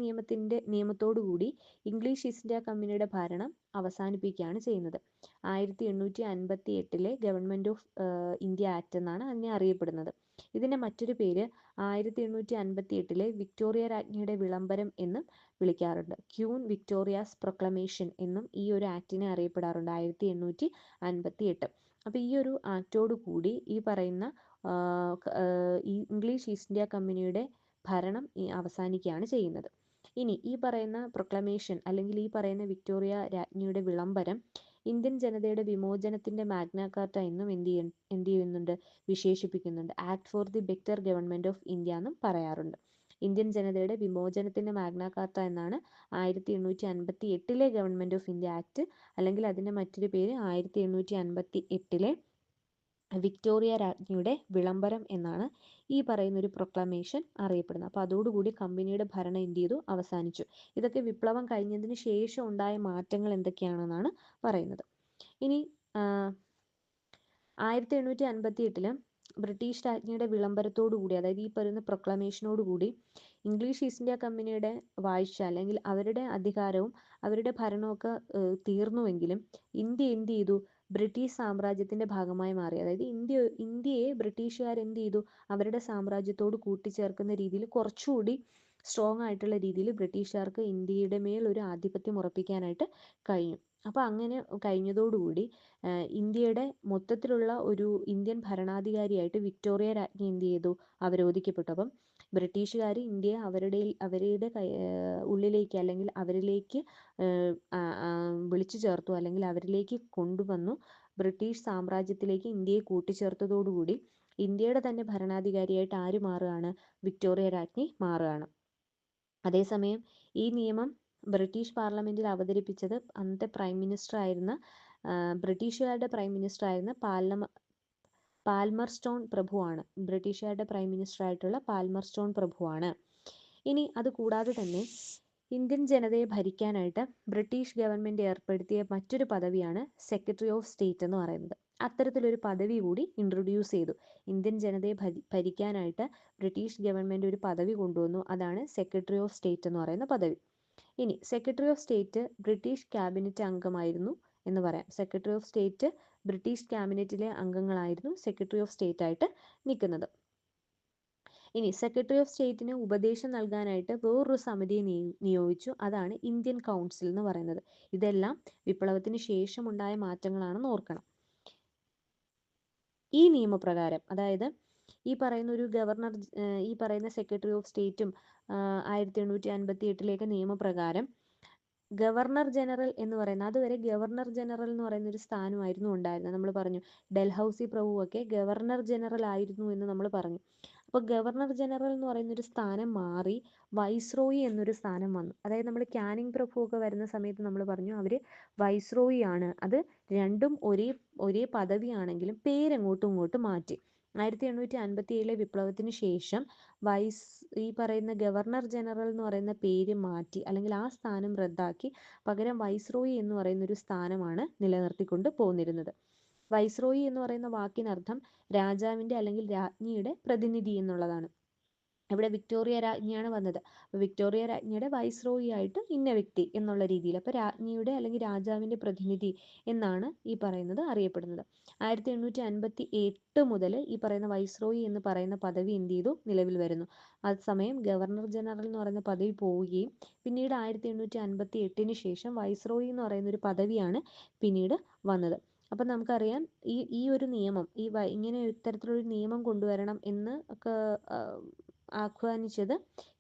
നിയമത്തോടു കൂടി ഇംഗ്ലീഷ് ഈസ്റ്റ് ഇന്ത്യ കമ്പനിയുടെ ഭരണം അവസാനിപ്പിക്കുകയാണ് ചെയ്യുന്നത്. 1858 ഗവൺമെൻറ് ഓഫ് ഇന്ത്യ ആക്ട് എന്നാണ് അതിനെ അറിയപ്പെടുന്നത്. ഇതിൻ്റെ മറ്റൊരു പേര് 1858 വിക്ടോറിയ രാജ്ഞിയുടെ വിളംബരം എന്നും വിളിക്കാറുണ്ട്. ക്യൂൻ വിക്ടോറിയാസ് പ്രൊക്ലമേഷൻ എന്നും ഈ ഒരു ആക്ടിനെ അറിയപ്പെടാറുണ്ട്, 1858. അപ്പോൾ ഈ ഒരു ആക്ടോടു കൂടി ഈ പറയുന്ന ഈ ഇംഗ്ലീഷ് ഈസ്റ്റ് ഇന്ത്യ കമ്പനിയുടെ ഭരണം അവസാനിക്കുകയാണ് ചെയ്യുന്നത്. ഇനി ഈ പറയുന്ന പ്രൊക്ലമേഷൻ അല്ലെങ്കിൽ ഈ പറയുന്ന വിക്ടോറിയ രാജ്ഞിയുടെ വിളംബരം ഇന്ത്യൻ ജനതയുടെ വിമോചനത്തിന്റെ മാഗ്ന കാർട്ട എന്നും എന്ത് ചെയ്യുന്നുണ്ട്, വിശേഷിപ്പിക്കുന്നുണ്ട്. Act for the better government of India എന്നും പറയാറുണ്ട്. ഇന്ത്യൻ ജനതയുടെ വിമോചനത്തിന്റെ മാഗ്ന കാർട്ട എന്നാണ് 1858 ഗവൺമെന്റ് ഓഫ് ഇന്ത്യ ആക്ട്, അല്ലെങ്കിൽ അതിന്റെ മറ്റൊരു പേര് 1858 വിക്ടോറിയ രാജ്ഞിയുടെ വിളംബരം എന്നാണ് ഈ പറയുന്ന ഒരു പ്രൊക്ലമേഷൻ അറിയപ്പെടുന്നത്. അപ്പോൾ അതോടുകൂടി കമ്പനിയുടെ ഭരണം എന്ത് ചെയ്തു, അവസാനിച്ചു. ഇതൊക്കെ വിപ്ലവം കഴിഞ്ഞതിന് ശേഷം ഉണ്ടായ മാറ്റങ്ങൾ എന്തൊക്കെയാണെന്നാണ് പറയുന്നത്. ഇനി 1858 ബ്രിട്ടീഷ് രാജ്ഞിയുടെ വിളംബരത്തോടു കൂടി, അതായത് ഈ പറയുന്ന പ്രൊക്ലമേഷനോട് കൂടി ഇംഗ്ലീഷ് ഈസ്റ്റ് ഇന്ത്യ കമ്പനിയുടെ വാഴ്ച അല്ലെങ്കിൽ അവരുടെ അധികാരവും അവരുടെ ഭരണമൊക്കെ തീർന്നുവെങ്കിലും ഇന്ത്യ എന്ത് ചെയ്തു, ബ്രിട്ടീഷ് സാമ്രാജ്യത്തിന്റെ ഭാഗമായി മാറി. അതായത് ഇന്ത്യയെ ബ്രിട്ടീഷുകാർ എന്ത് ചെയ്തു, അവരുടെ സാമ്രാജ്യത്തോട് കൂട്ടിച്ചേർക്കുന്ന രീതിയിൽ കുറച്ചുകൂടി സ്ട്രോങ് ആയിട്ടുള്ള രീതിയിൽ ബ്രിട്ടീഷുകാർക്ക് ഇന്ത്യയുടെ മേൽ ഒരു ആധിപത്യം ഉറപ്പിക്കാനായിട്ട് കഴിഞ്ഞു. അപ്പോൾ അങ്ങനെ കഴിഞ്ഞതോടുകൂടി ഇന്ത്യയുടെ മൊത്തത്തിലുള്ള ഒരു ഇന്ത്യൻ ഭരണാധികാരിയായിട്ട് വിക്ടോറിയ രാജ്ഞി എന്ത് ചെയ്തു, അവരോധിക്കപ്പെട്ടു. അപ്പം ബ്രിട്ടീഷുകാർ ഇന്ത്യയെ അവരുടെ ഉള്ളിലേക്ക് അല്ലെങ്കിൽ അവരിലേക്ക് വിളിച്ചു ചേർത്തു, അല്ലെങ്കിൽ അവരിലേക്ക് കൊണ്ടുവന്നു. ബ്രിട്ടീഷ് സാമ്രാജ്യത്തിലേക്ക് ഇന്ത്യയെ കൂട്ടിച്ചേർത്തതോടുകൂടി ഇന്ത്യയുടെ തന്നെ ഭരണാധികാരിയായിട്ട് ആര് മാറുകയാണ്, വിക്ടോറിയ രാജ്ഞി മാറുകയാണ്. അതേസമയം ഈ നിയമം ബ്രിട്ടീഷ് പാർലമെന്റിൽ അവതരിപ്പിച്ചത് അന്നത്തെ പ്രൈം മിനിസ്റ്റർ ആയിരുന്ന ബ്രിട്ടീഷുകാരുടെ പ്രൈം മിനിസ്റ്റർ ആയിരുന്ന പാൽമർസ്റ്റോൺ പ്രഭുവാണ്. ബ്രിട്ടീഷുകാരുടെ പ്രൈം മിനിസ്റ്റർ ആയിട്ടുള്ള പാൽമർസ്റ്റോൺ പ്രഭുവാണ്. ഇനി അത് കൂടാതെ തന്നെ ഇന്ത്യൻ ജനതയെ ഭരിക്കാനായിട്ട് ബ്രിട്ടീഷ് ഗവൺമെന്റ് ഏർപ്പെടുത്തിയ മറ്റൊരു പദവിയാണ് സെക്രട്ടറി ഓഫ് സ്റ്റേറ്റ് എന്ന് പറയുന്നത്. അത്തരത്തിലൊരു പദവി കൂടി ഇൻട്രൊഡ്യൂസ് ചെയ്തു. ഇന്ത്യൻ ജനതയെ ഭരിക്കാനായിട്ട് ബ്രിട്ടീഷ് ഗവൺമെന്റ് ഒരു പദവി കൊണ്ടുവന്നു, അതാണ് സെക്രട്ടറി ഓഫ് സ്റ്റേറ്റ് എന്ന് പറയുന്ന പദവി. ഇനി secretary of state British cabinet അംഗമായിരുന്നു എന്ന് പറയാം. സെക്രട്ടറി ഓഫ് സ്റ്റേറ്റ് ബ്രിട്ടീഷ് ക്യാബിനറ്റിലെ അംഗങ്ങളായിരുന്നു സെക്രട്ടറി ഓഫ് സ്റ്റേറ്റ് ആയിട്ട് നിൽക്കുന്നത്. ഇനി സെക്രട്ടറി ഓഫ് സ്റ്റേറ്റിന് ഉപദേശം നൽകാനായിട്ട് വേറൊരു സമിതിയെ നിയോഗിച്ചു, അതാണ് ഇന്ത്യൻ കൗൺസിൽ എന്ന് പറയുന്നത്. ഇതെല്ലാം വിപ്ലവത്തിന് ശേഷം ഉണ്ടായ മാറ്റങ്ങളാണെന്ന് ഓർക്കണം. ഈ നിയമപ്രകാരം, അതായത് ഈ പറയുന്ന ഒരു ഗവർണർ, ഈ പറയുന്ന സെക്രട്ടറി ഓഫ് സ്റ്റേറ്റും 1858 നിയമപ്രകാരം ഗവർണർ ജനറൽ എന്ന് പറയുന്ന, അതുവരെ ഗവർണർ ജനറൽ എന്ന് പറയുന്ന ഒരു സ്ഥാനമായിരുന്നു ഉണ്ടായിരുന്നത്. നമ്മൾ പറഞ്ഞു ഡൽഹൌസി പ്രഭുവൊക്കെ ഗവർണർ ജനറൽ ആയിരുന്നു എന്ന് നമ്മൾ പറഞ്ഞു. അപ്പോൾ ഗവർണർ ജനറൽ എന്ന് പറയുന്ന ഒരു സ്ഥാനം മാറി വൈസ്രോയി എന്നൊരു സ്ഥാനം വന്നു. അതായത് നമ്മൾ കാനിങ് പ്രഭു ഒക്കെ വരുന്ന സമയത്ത് നമ്മൾ പറഞ്ഞു അവർ വൈസ്രോയി ആണ്. അത് രണ്ടും ഒരേ പദവിയാണെങ്കിലും പേരങ്ങോട്ടും ഇങ്ങോട്ടും മാറ്റി. 1857 വിപ്ലവത്തിന് ശേഷം ഈ പറയുന്ന ഗവർണർ ജനറൽ എന്ന് പറയുന്ന പേര് മാറ്റി, അല്ലെങ്കിൽ ആ സ്ഥാനം റദ്ദാക്കി പകരം വൈസ്രോയി എന്ന് പറയുന്ന ഒരു സ്ഥാനമാണ് നിലനിർത്തിക്കൊണ്ട് പോന്നിരുന്നത്. വൈസ്രോയി എന്ന് പറയുന്ന വാക്കിനർത്ഥം രാജാവിന്റെ അല്ലെങ്കിൽ രാജ്ഞിയുടെ പ്രതിനിധി എന്നുള്ളതാണ്. ഇവിടെ വിക്ടോറിയ രാജ്ഞിയാണ് വന്നത്. അപ്പോൾ വിക്ടോറിയ രാജ്ഞിയുടെ വൈസ്രോയി ആയിട്ട് ഇന്ന വ്യക്തി എന്നുള്ള രീതിയിൽ, അപ്പോൾ രാജ്ഞിയുടെ അല്ലെങ്കിൽ രാജാവിന്റെ പ്രതിനിധി എന്നാണ് ഈ പറയുന്നത് അറിയപ്പെടുന്നത്. 1858 മുതൽ ഈ പറയുന്ന വൈസ്രോയി എന്ന് പറയുന്ന പദവി എന്ത് ചെയ്തു, നിലവിൽ വരുന്നു. അതേസമയം ഗവർണർ ജനറൽ എന്ന് പറയുന്ന പദവി പോവുകയും പിന്നീട് 1858 ശേഷം വൈസ്രോയി എന്ന് പറയുന്ന ഒരു പദവിയാണ് പിന്നീട് വന്നത്. അപ്പം നമുക്കറിയാം ഈ ഒരു നിയമം ഇങ്ങനെ ഇത്തരത്തിലൊരു നിയമം കൊണ്ടുവരണം എന്ന് ഒക്കെ ആഹ്വാനിച്ചത്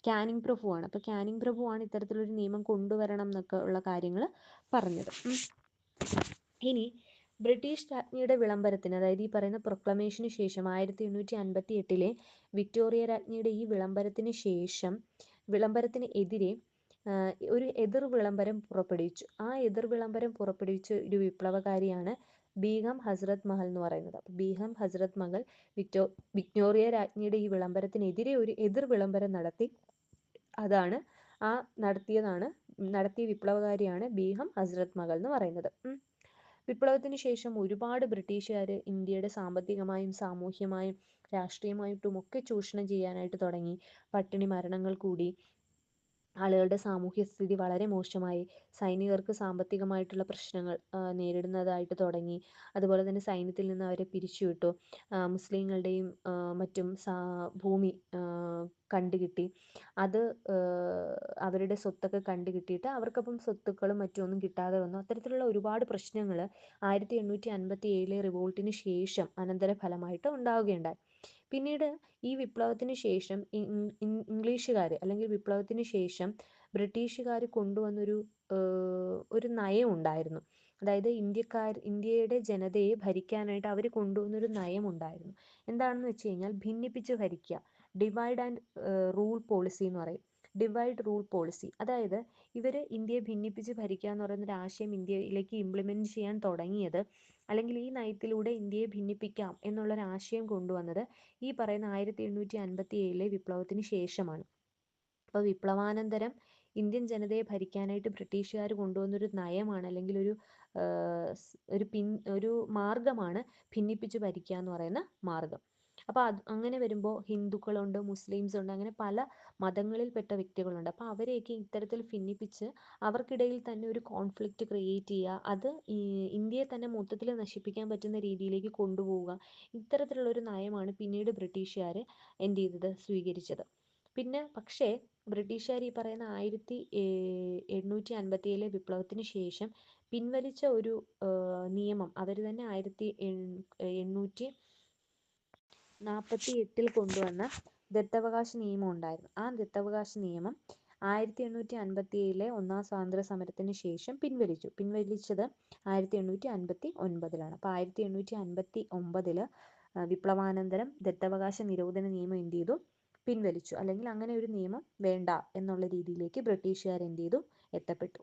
കാനിങ് പ്രഭുവാണ്. അപ്പോൾ കാനിങ് പ്രഭുവാണ് ഇത്തരത്തിലൊരു നിയമം കൊണ്ടുവരണം എന്നൊക്കെ ഉള്ള കാര്യങ്ങൾ പറഞ്ഞത്. ഇനി ബ്രിട്ടീഷ് രാജ്ഞിയുടെ വിളംബരത്തിന്, അതായത് ഈ പറയുന്ന പ്രൊക്ലമേഷന് ശേഷം 1858 വിക്ടോറിയ രാജ്ഞിയുടെ ഈ വിളംബരത്തിന് എതിരെ ഒരു എതിർ വിളംബരം പുറപ്പെടുവിച്ചു. ആ എതിർ വിളംബരം പുറപ്പെടുവിച്ച ഒരു വിപ്ലവകാരിയാണ് ബീഗം ഹസ്രത് മഹൽ എന്ന് പറയുന്നത്. അപ്പോൾ ബീഗം ഹസ്രത് മഹൽ വിക്ടോറിയ രാജ്ഞിയുടെ ഈ വിളംബരത്തിനെതിരെ ഒരു എതിർ വിളംബരം നടത്തി. അതാണ് ആ നടത്തിയ വിപ്ലവകാരിയാണ് ബീഗം ഹസ്രത് മഹൽ എന്ന് പറയുന്നത്. വിപ്ലവത്തിന് ശേഷം ഒരുപാട് ബ്രിട്ടീഷുകാർ ഇന്ത്യയുടെ സാമ്പത്തികമായും സാമൂഹ്യമായും രാഷ്ട്രീയമായിട്ടും ഒക്കെ ചൂഷണം ചെയ്യാനായിട്ട് തുടങ്ങി. പട്ടിണി മരണങ്ങൾ കൂടി, ആളുകളുടെ സാമൂഹ്യ സ്ഥിതി വളരെ മോശമായി, സൈനികർക്ക് സാമ്പത്തികമായിട്ടുള്ള പ്രശ്നങ്ങൾ നേരിടുന്നതായിട്ട് തുടങ്ങി. അതുപോലെ തന്നെ സൈന്യത്തിൽ നിന്ന് അവരെ പിരിച്ചുവിട്ടു. മുസ്ലിങ്ങളുടെയും മറ്റും ഭൂമി കണ്ടുകിട്ടി. അത് അവരുടെ സ്വത്തൊക്കെ കണ്ടുകിട്ടിയിട്ട് അവർക്കപ്പം സ്വത്തുക്കളും മറ്റൊന്നും കിട്ടാതെ വന്നു. അത്തരത്തിലുള്ള ഒരുപാട് പ്രശ്നങ്ങൾ 1857 റിവോൾട്ടിന് ശേഷം അനന്തരഫലമായിട്ട് ഉണ്ടാവുകയുണ്ടായി. പിന്നീട് ഈ വിപ്ലവത്തിന് ശേഷം ഇംഗ്ലീഷുകാർ, അല്ലെങ്കിൽ വിപ്ലവത്തിന് ശേഷം ബ്രിട്ടീഷുകാർ കൊണ്ടുവന്നൊരു ഒരു നയം ഉണ്ടായിരുന്നു. അതായത് ഇന്ത്യയുടെ ജനതയെ ഭരിക്കാനായിട്ട് അവർ കൊണ്ടുവന്നൊരു നയം ഉണ്ടായിരുന്നു. എന്താണെന്ന് വെച്ച് കഴിഞ്ഞാൽ ഭിന്നിപ്പിച്ച് ഭരിക്കുക, ഡിവൈഡ് ആൻഡ് റൂൾ പോളിസി എന്ന് പറയും. ഡിവൈഡ് റൂൾ പോളിസി, അതായത് ഇവർ ഇന്ത്യയെ ഭിന്നിപ്പിച്ച് ഭരിക്കുക എന്ന് പറയുന്ന ഒരു ആശയം ഇന്ത്യയിലേക്ക് ഇംപ്ലിമെന്റ് ചെയ്യാൻ തുടങ്ങിയത്, അല്ലെങ്കിൽ ഈ നയത്തിലൂടെ ഇന്ത്യയെ ഭിന്നിപ്പിക്കാം എന്നുള്ളൊരു ആശയം കൊണ്ടുവന്നത് ഈ പറയുന്ന 1857 വിപ്ലവത്തിന് ശേഷമാണ്. അപ്പോൾ വിപ്ലവാനന്തരം ഇന്ത്യൻ ജനതയെ ഭരിക്കാനായിട്ട് ബ്രിട്ടീഷുകാർ കൊണ്ടുവന്നൊരു നയമാണ്, അല്ലെങ്കിൽ ഒരു മാർഗമാണ് ഭിന്നിപ്പിച്ച് ഭരിക്കുക എന്ന് പറയുന്ന മാർഗം. അപ്പോൾ അങ്ങനെ വരുമ്പോൾ ഹിന്ദുക്കളുണ്ട്, മുസ്ലിംസ് ഉണ്ട്, അങ്ങനെ പല മതങ്ങളിൽപ്പെട്ട വ്യക്തികളുണ്ട്. അപ്പോൾ അവരെയൊക്കെ ഇത്തരത്തിൽ ഭിന്നിപ്പിച്ച് അവർക്കിടയിൽ തന്നെ ഒരു കോൺഫ്ലിക്റ്റ് ക്രിയേറ്റ് ചെയ്യുക, അത് ഇന്ത്യയെ തന്നെ മൊത്തത്തിൽ നശിപ്പിക്കാൻ പറ്റുന്ന രീതിയിലേക്ക് കൊണ്ടുപോവുക. ഇത്തരത്തിലുള്ള ഒരു നയമാണ് പിന്നീട് ബ്രിട്ടീഷുകാർ എന്ത് ചെയ്തത്, സ്വീകരിച്ചത്. പിന്നെ പക്ഷേ ബ്രിട്ടീഷുകാർ ഈ പറയുന്ന 1857 വിപ്ലവത്തിന് ശേഷം പിൻവലിച്ച ഒരു നിയമം, അവർ തന്നെ 1848 കൊണ്ടുവന്ന ദത്തവകാശ നിയമം ഉണ്ടായിരുന്നു. ആ ദത്തവകാശ നിയമം 1857 ഒന്നാം സ്വാതന്ത്ര്യ സമരത്തിന് ശേഷം പിൻവലിച്ചത് 1859 അപ്പോൾ 1859 വിപ്ലവാനന്തരം ദത്തവകാശ നിരോധന നിയമം എന്ത് ചെയ്തു, പിൻവലിച്ചു. അല്ലെങ്കിൽ അങ്ങനെ ഒരു നിയമം വേണ്ട എന്നുള്ള രീതിയിലേക്ക് ബ്രിട്ടീഷുകാർ എന്ത് ചെയ്തു, എത്തപ്പെട്ടു.